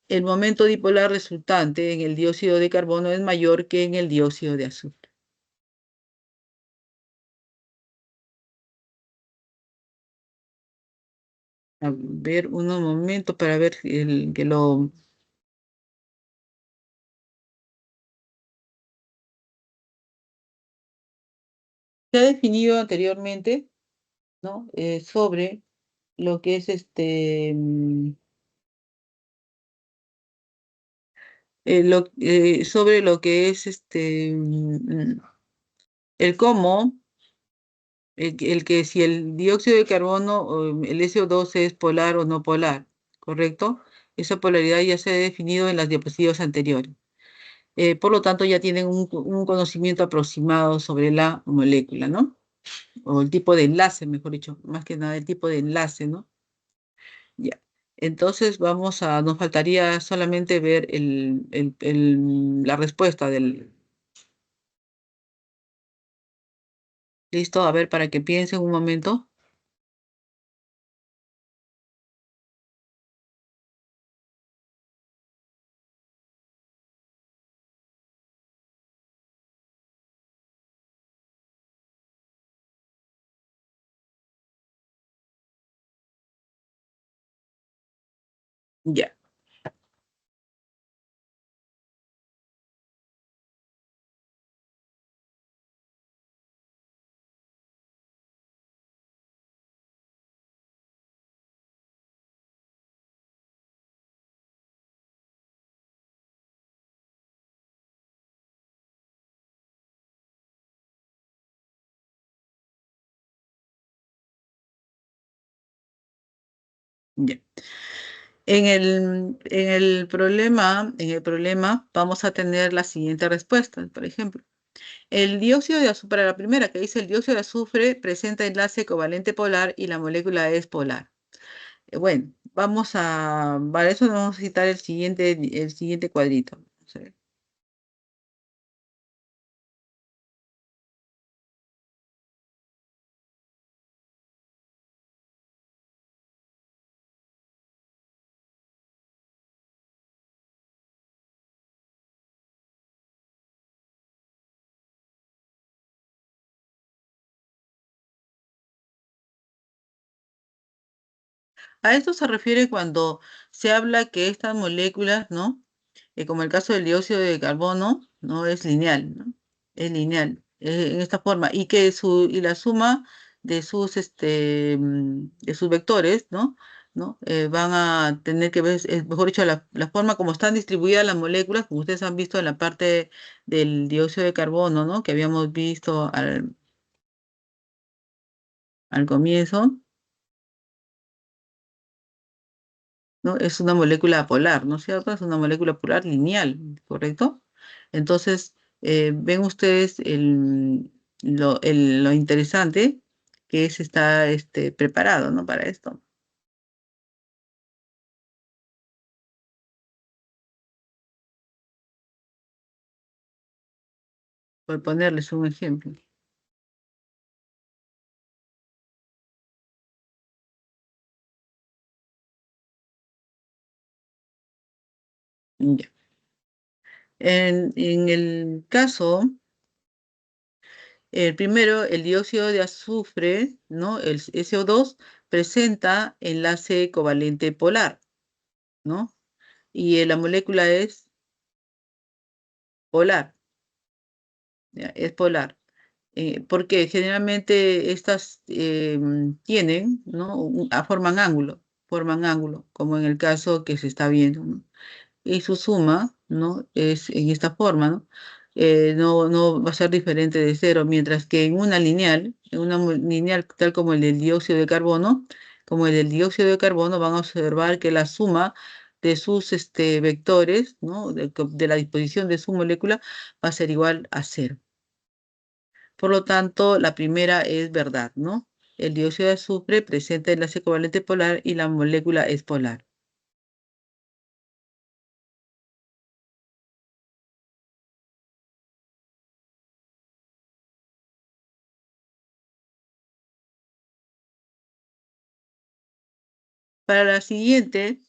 El momento dipolar resultante en el dióxido de carbono es mayor que en el dióxido de azufre. A ver, un momento para ver el que lo... Se ha definido anteriormente, ¿no? Sobre lo que es sobre lo que es el cómo, el que si el dióxido de carbono o el SO2 es polar o no polar, ¿correcto? Esa polaridad ya se ha definido en las diapositivas anteriores. Por lo tanto, ya tienen un conocimiento aproximado sobre la molécula, ¿no? O el tipo de enlace, mejor dicho, más que nada el tipo de enlace, ¿no? Ya. Entonces nos faltaría solamente ver la respuesta del... ¿Listo? A ver, para que piensen un momento. Ya. Ya. En el problema vamos a tener la siguiente respuesta, por ejemplo. El dióxido de azufre, para la primera que dice el dióxido de azufre presenta enlace covalente polar y la molécula es polar. Bueno, para eso vamos a necesitar el siguiente cuadrito. Vamos a ver. A esto se refiere cuando se habla que estas moléculas, ¿no? Como el caso del dióxido de carbono, no es lineal, ¿no? Es lineal, en esta forma, y la suma de sus vectores, ¿no? ¿No? Van a tener que ver, mejor dicho, la forma como están distribuidas las moléculas, como ustedes han visto en la parte del dióxido de carbono, ¿no? Que habíamos visto al comienzo. ¿no? Es una molécula polar, ¿no es cierto? Es una molécula polar lineal, ¿correcto? Entonces, ven ustedes lo interesante que es estar preparado, ¿no? Para esto. Por ponerles un ejemplo. Ya. En el caso, el primero, el dióxido de azufre, ¿no? El SO2 presenta enlace covalente polar, ¿no? Y la molécula es polar, ¿ya? Es polar. Porque generalmente estas tienen, ¿no? Forman ángulo, como en el caso que se está viendo, ¿no? Y su suma, ¿no? Es en esta forma, ¿no? No va a ser diferente de cero, mientras que en una lineal tal como el del dióxido de carbono, como el del dióxido de carbono, van a observar que la suma de sus vectores, ¿no? De la disposición de su molécula va a ser igual a cero. Por lo tanto, la primera es verdad, ¿no? El dióxido de azufre presenta enlace covalente polar y la molécula es polar. Para la siguiente,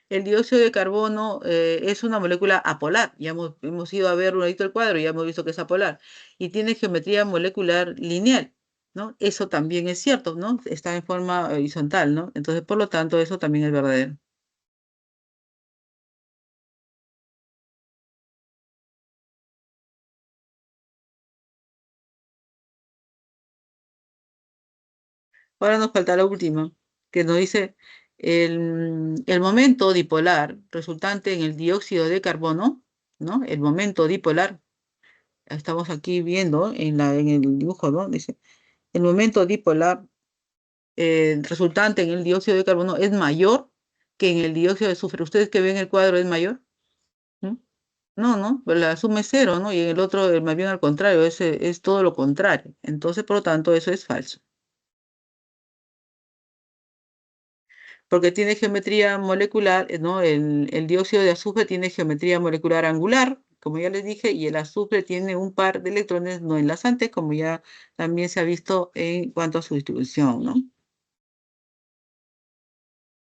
el dióxido de carbono es una molécula apolar. Ya hemos ido a ver un ratito el cuadro y ya hemos visto que es apolar. Y tiene geometría molecular lineal, ¿no? Eso también es cierto, ¿no? Está en forma horizontal, ¿no? Entonces, por lo tanto, eso también es verdadero. Ahora nos falta la última, que nos dice el momento dipolar resultante en el dióxido de carbono, ¿no? El momento dipolar, estamos aquí viendo en el dibujo, ¿no? Dice, el momento dipolar resultante en el dióxido de carbono es mayor que en el dióxido de azufre. ¿Ustedes que ven el cuadro es mayor? ¿Mm? No, no, pues la suma es cero, ¿no? Y en el otro, más bien al contrario, es todo lo contrario. Entonces, por lo tanto, eso es falso. Porque tiene geometría molecular, ¿no? El dióxido de azufre tiene geometría molecular angular, como ya les dije, y el azufre tiene un par de electrones no enlazantes, como ya también se ha visto en cuanto a su distribución, ¿no?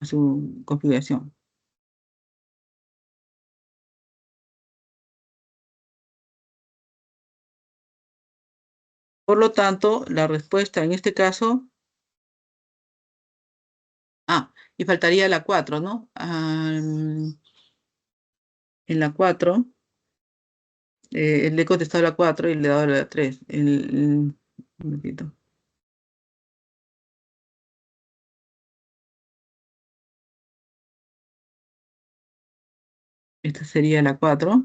A su configuración. Por lo tanto, la respuesta en este caso, y faltaría la 4, ¿no? En la 4, le he contestado la 4 y le he dado la 3. Un momentito. Esta sería la 4.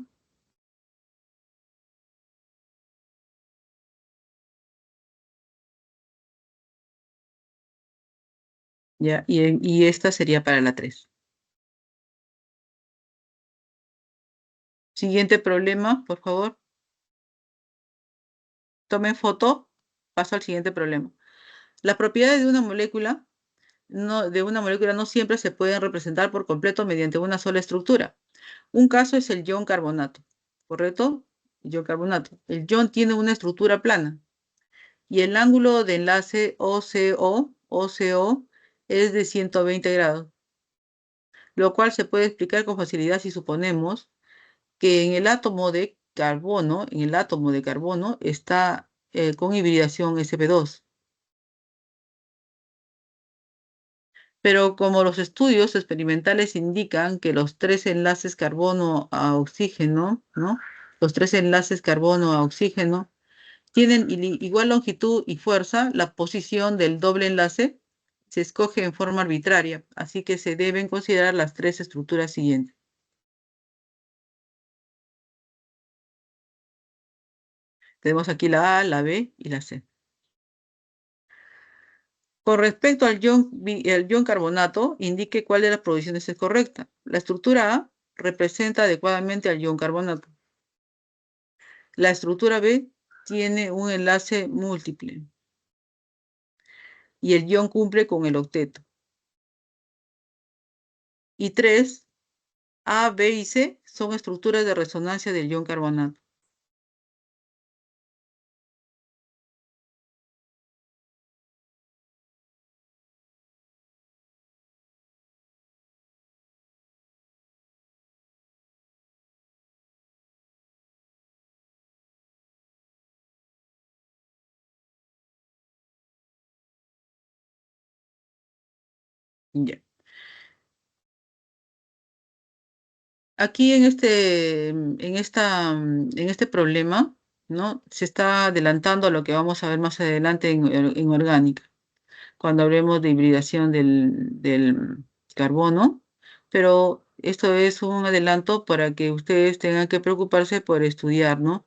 Ya, y esta sería para la 3. Siguiente problema, por favor. Tomen foto. Paso al siguiente problema. Las propiedades de una molécula no siempre se pueden representar por completo mediante una sola estructura. Un caso es el ion carbonato, ¿correcto? Ion carbonato. El ion tiene una estructura plana y el ángulo de enlace OCO es de 120 grados, lo cual se puede explicar con facilidad si suponemos que en el átomo de carbono está con hibridación sp2. Pero como los estudios experimentales indican que los tres enlaces carbono a oxígeno, ¿no? Los tres enlaces carbono a oxígeno tienen igual longitud y fuerza, la posición del doble enlace se escoge en forma arbitraria, así que se deben considerar las tres estructuras siguientes. Tenemos aquí la A, la B y la C. Con respecto al ion carbonato, indique cuál de las posiciones es correcta. La estructura A representa adecuadamente al ion carbonato. La estructura B tiene un enlace múltiple y el ion cumple con el octeto. Y 3, A, B y C son estructuras de resonancia del ion carbonato. Ya. Aquí en este problema, ¿no? Se está adelantando a lo que vamos a ver más adelante en orgánica, cuando hablemos de hibridación del carbono, pero esto es un adelanto para que ustedes tengan que preocuparse por estudiar, ¿no?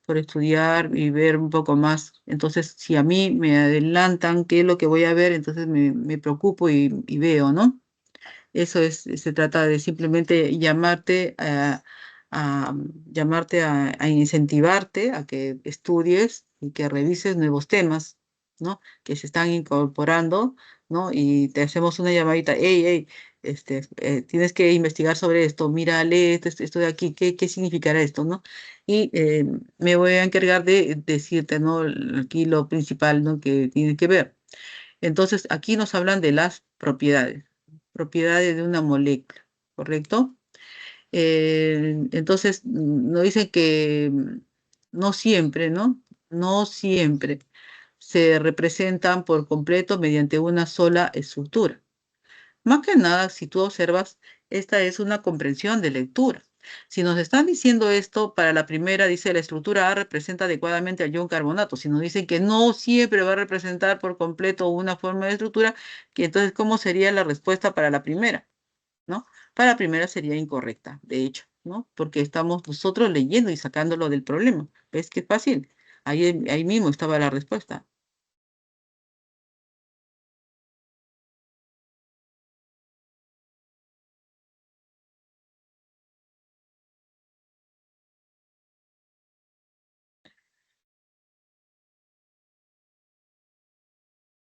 Por estudiar y ver un poco más. Entonces, si a mí me adelantan qué es lo que voy a ver, entonces me preocupo y veo, ¿no? Eso es, se trata de simplemente llamarte a incentivarte a que estudies y que revises nuevos temas, ¿no? Que se están incorporando, ¿no? Y te hacemos una llamadita, hey, tienes que investigar sobre esto, mira, lee esto de aquí, ¿qué significará esto, ¿no? Y me voy a encargar de decirte, ¿no? Aquí lo principal, ¿no? Que tienes que ver. Entonces, aquí nos hablan de las propiedades de una molécula, ¿correcto? Entonces, nos dicen que no siempre, ¿no? No siempre se representan por completo mediante una sola estructura. Más que nada, si tú observas, esta es una comprensión de lectura. Si nos están diciendo esto, para la primera dice la estructura A representa adecuadamente al ion carbonato. Si nos dicen que no siempre va a representar por completo una forma de estructura, que entonces, ¿cómo sería la respuesta para la primera? ¿No? Para la primera sería incorrecta, de hecho, ¿no? Porque estamos nosotros leyendo y sacándolo del problema. ¿Ves qué fácil? Ahí mismo estaba la respuesta.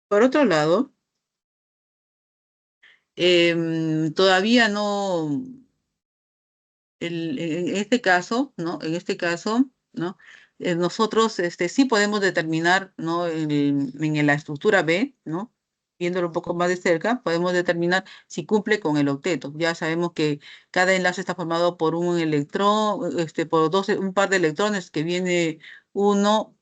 Por otro lado, todavía no. En este caso, ¿no? En este caso, ¿no? Nosotros sí podemos determinar, ¿no? La estructura B, ¿no? Viéndolo un poco más de cerca, podemos determinar si cumple con el octeto. Ya sabemos que cada enlace está formado por un electrón, por un par de electrones que viene uno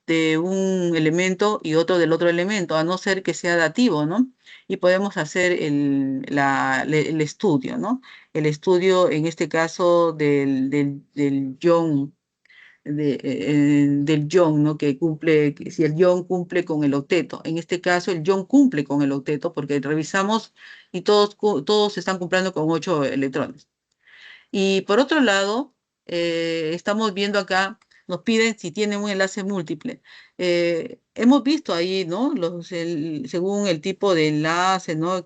de un elemento y otro del otro elemento, a no ser que sea dativo, ¿no? Y podemos hacer el estudio, ¿no? El estudio, en este caso, del ion, del ion, ¿no? Que cumple, si el ion cumple con el octeto. En este caso, el ion cumple con el octeto porque revisamos y todos están cumpliendo con 8 electrones. Y por otro lado, estamos viendo acá, nos piden si tienen un enlace múltiple. Hemos visto ahí, ¿no? Según el tipo de enlace, ¿no?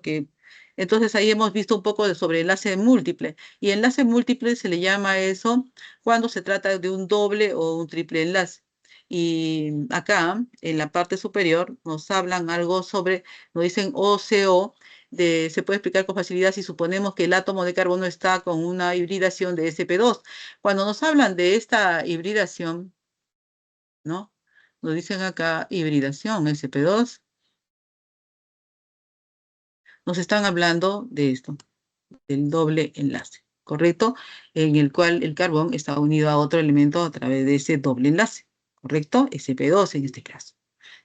Entonces ahí hemos visto un poco sobre enlace múltiple. Y enlace múltiple se le llama a eso cuando se trata de un doble o un triple enlace. Y acá, en la parte superior, nos hablan algo sobre, nos dicen OCO, se puede explicar con facilidad si suponemos que el átomo de carbono está con una hibridación de sp2. Cuando nos hablan de esta hibridación, ¿no? Nos dicen acá hibridación sp2, nos están hablando de esto, del doble enlace, ¿correcto? En el cual el carbón está unido a otro elemento a través de ese doble enlace, ¿correcto? sp2 en este caso.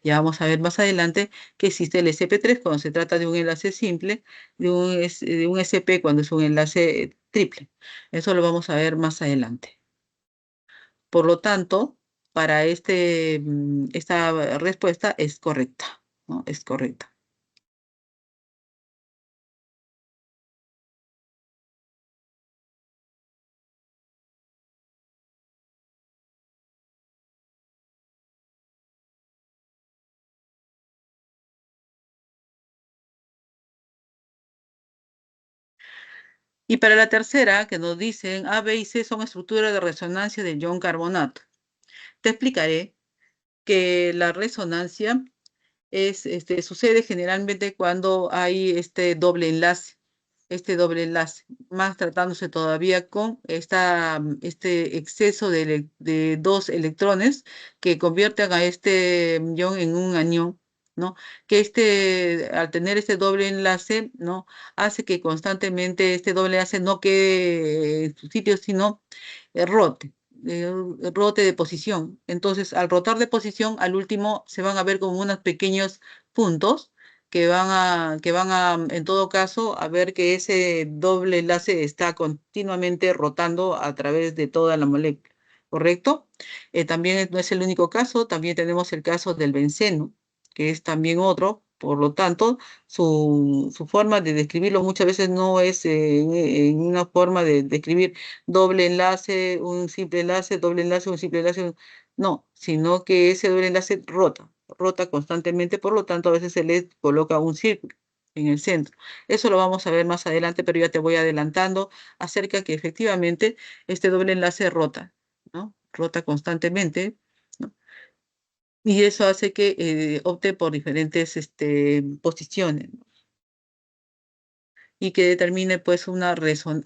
Ya vamos a ver más adelante que existe el sp3 cuando se trata de un enlace simple, de un sp cuando es un enlace triple. Eso lo vamos a ver más adelante. Por lo tanto, para esta respuesta es correcta, ¿no? Es correcta. Y para la tercera, que nos dicen A, B y C son estructuras de resonancia del ion carbonato. Te explicaré que la resonancia sucede generalmente cuando hay este doble enlace, más tratándose todavía con este exceso de dos electrones que convierten a este ion en un anión, ¿no? Que al tener este doble enlace, ¿no? Hace que constantemente este doble enlace no quede en su sitio, sino rote rote de posición. Entonces, al rotar de posición, al último se van a ver como unos pequeños puntos en todo caso, a ver que ese doble enlace está continuamente rotando a través de toda la molécula, ¿correcto? También no es el único caso, también tenemos el caso del benceno, que es también otro. Por lo tanto, su forma de describirlo muchas veces no es en una forma de describir doble enlace, un simple enlace, doble enlace, un simple enlace. No, sino que ese doble enlace rota constantemente, por lo tanto a veces se le coloca un círculo en el centro. Eso lo vamos a ver más adelante, pero ya te voy adelantando acerca que efectivamente este doble enlace rota, ¿no? Rota constantemente, ¿no? Y eso hace que opte por diferentes posiciones, ¿no? Y que determine pues a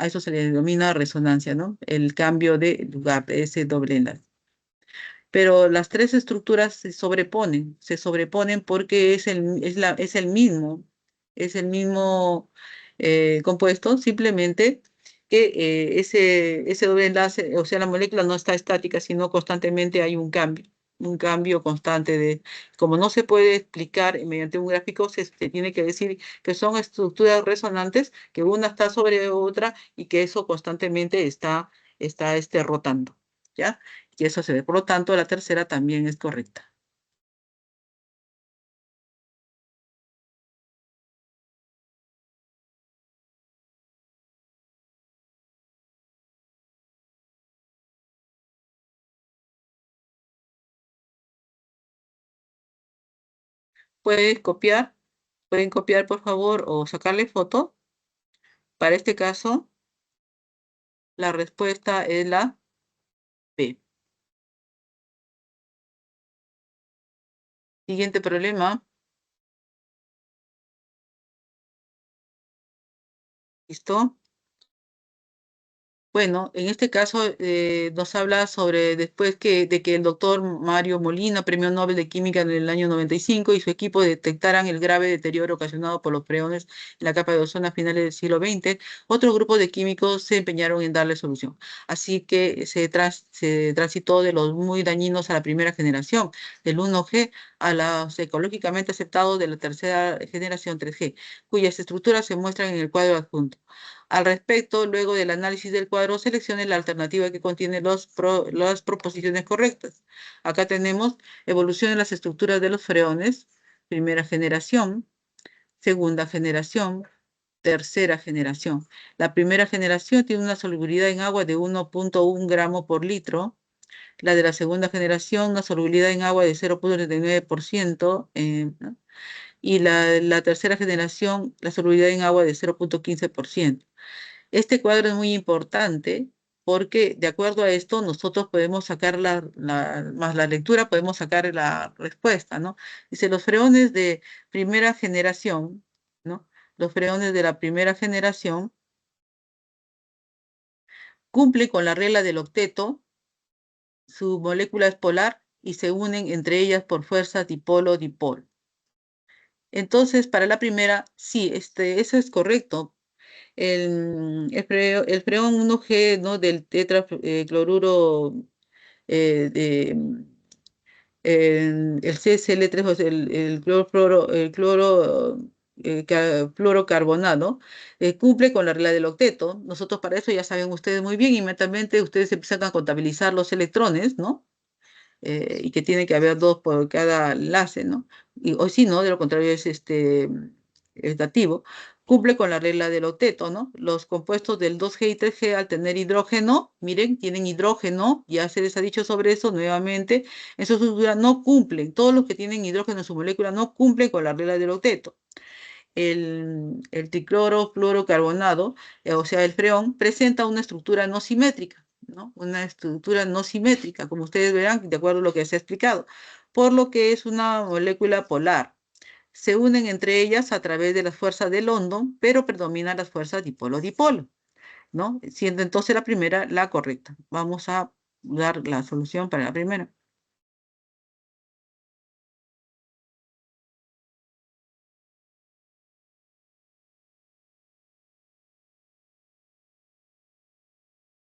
eso se le denomina resonancia, ¿no? El cambio de lugar de ese doble enlace. Pero las tres estructuras se sobreponen porque es el mismo compuesto, simplemente que ese doble enlace, o sea, la molécula no está estática, sino constantemente hay un cambio constante como no se puede explicar mediante un gráfico, se tiene que decir que son estructuras resonantes, que una está sobre otra y que eso constantemente está rotando, ¿ya? Y eso se ve. Por lo tanto, la tercera también es correcta. Pueden copiar, pueden copiar, por favor, o sacarle foto. Para este caso, la respuesta es la B. Siguiente problema. ¿Listo? Bueno, en este caso nos habla sobre de que el doctor Mario Molina, Premio Nobel de Química en el año 95, y su equipo detectaran el grave deterioro ocasionado por los freones en la capa de ozono a finales del siglo XX, otro grupo de químicos se empeñaron en darle solución. Así que se transitó de los muy dañinos a la primera generación, del 1G, a los ecológicamente aceptados de la tercera generación 3G, cuyas estructuras se muestran en el cuadro adjunto. Al respecto, luego del análisis del cuadro, seleccione la alternativa que contiene las proposiciones correctas. Acá tenemos evolución de las estructuras de los freones, primera generación, segunda generación, tercera generación. La primera generación tiene una solubilidad en agua de 1.1 gramo por litro. La de la segunda generación, una solubilidad en agua de 0.39%. ¿No? Y la tercera generación, la solubilidad en agua de 0.15%. Este cuadro es muy importante porque de acuerdo a esto nosotros podemos sacar más la lectura, podemos sacar la respuesta, ¿no? Dice, los freones de primera generación, ¿no? Los freones de la primera generación cumplen con la regla del octeto, su molécula es polar y se unen entre ellas por fuerza dipolo-dipolo. Entonces, para la primera, sí, eso es correcto. El freón 1G, ¿no? Del tetracloruro el CSL3, o sea, el cloro, fluorocarbonato, cumple con la regla del octeto. Nosotros para eso ya saben ustedes muy bien, inmediatamente ustedes empiezan a contabilizar los electrones, ¿no? Y que tiene que haber dos por cada enlace, ¿no? O si no, de lo contrario es dativo. Cumple con la regla del octeto, ¿no? Los compuestos del 2G y 3G al tener hidrógeno, miren, tienen hidrógeno, ya se les ha dicho sobre eso nuevamente, en su estructura no cumplen, todos los que tienen hidrógeno en su molécula no cumplen con la regla del octeto. el triclorofluorocarbonado, o sea, el freón, presenta una estructura no simétrica, ¿no? Una estructura no simétrica, como ustedes verán, de acuerdo a lo que se ha explicado, por lo que es una molécula polar. Se unen entre ellas a través de las fuerzas de London, pero predominan las fuerzas dipolo-dipolo, ¿no? Siendo entonces la primera la correcta. Vamos a dar la solución para la primera.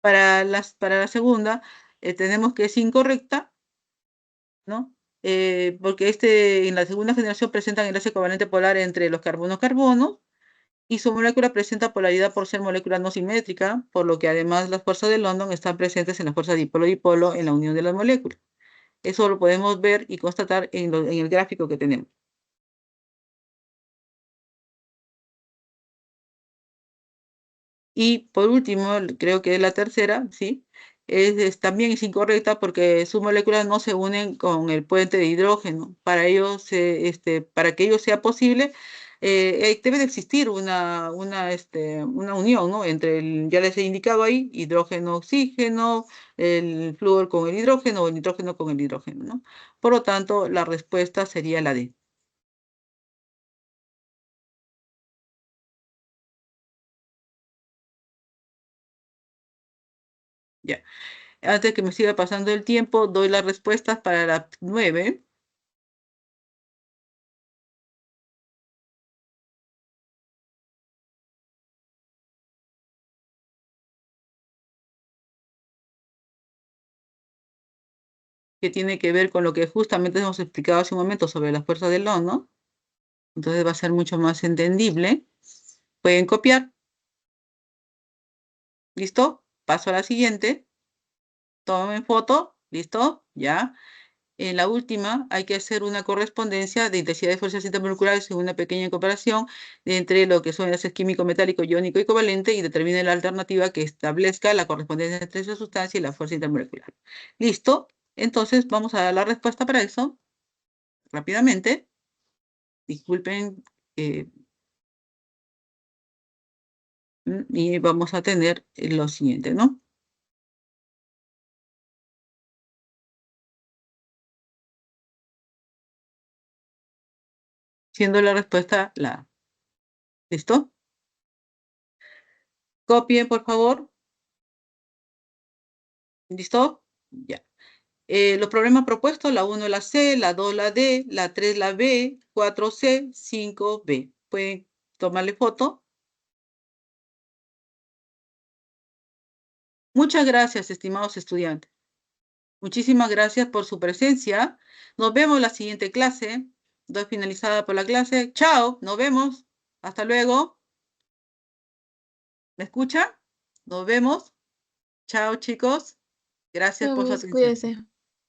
Para la segunda, tenemos que es incorrecta, ¿no? Porque en la segunda generación presentan enlace covalente polar entre los carbono-carbono y su molécula presenta polaridad por ser molécula no simétrica, por lo que además las fuerzas de London están presentes en la fuerza dipolo-dipolo en la unión de las moléculas. Eso lo podemos ver y constatar en el gráfico que tenemos. Y por último, creo que es la tercera, ¿sí? También es incorrecta porque sus moléculas no se unen con el puente de hidrógeno. Para que ello sea posible, debe de existir una unión, ¿no? Ya les he indicado ahí, hidrógeno-oxígeno, el flúor con el hidrógeno o el nitrógeno con el hidrógeno, ¿no? Por lo tanto, la respuesta sería la D. Ya. Antes que me siga pasando el tiempo, doy las respuestas para la 9, que tiene que ver con lo que justamente hemos explicado hace un momento sobre las fuerzas del London, ¿no? Entonces va a ser mucho más entendible. Pueden copiar. ¿Listo? Paso a la siguiente. Tomen foto. ¿Listo? Ya. En la última hay que hacer una correspondencia de intensidad de fuerzas intermoleculares en una pequeña comparación entre lo que son enlaces químico, metálico, iónico y covalente y determine la alternativa que establezca la correspondencia entre esa sustancia y la fuerza intermolecular. ¿Listo? Entonces vamos a dar la respuesta para eso rápidamente. Disculpen, eh, y vamos a tener lo siguiente, ¿no? Siendo la respuesta la A. ¿Listo? Copien, por favor. ¿Listo? Ya. Los problemas propuestos, la 1 la C, la 2 la D, la 3 la B, 4 C, 5 B. Pueden tomarle foto. Muchas gracias, estimados estudiantes. Muchísimas gracias por su presencia. Nos vemos en la siguiente clase. Doy finalizada por la clase. Chao, nos vemos. Hasta luego. ¿Me escucha? Nos vemos. Chao, chicos. Gracias Chao, por su Miss, atención. cuídese.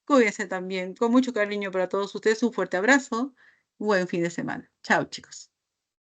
Cuídense también. Con mucho cariño para todos ustedes. Un fuerte abrazo. Un buen fin de semana. Chao, chicos.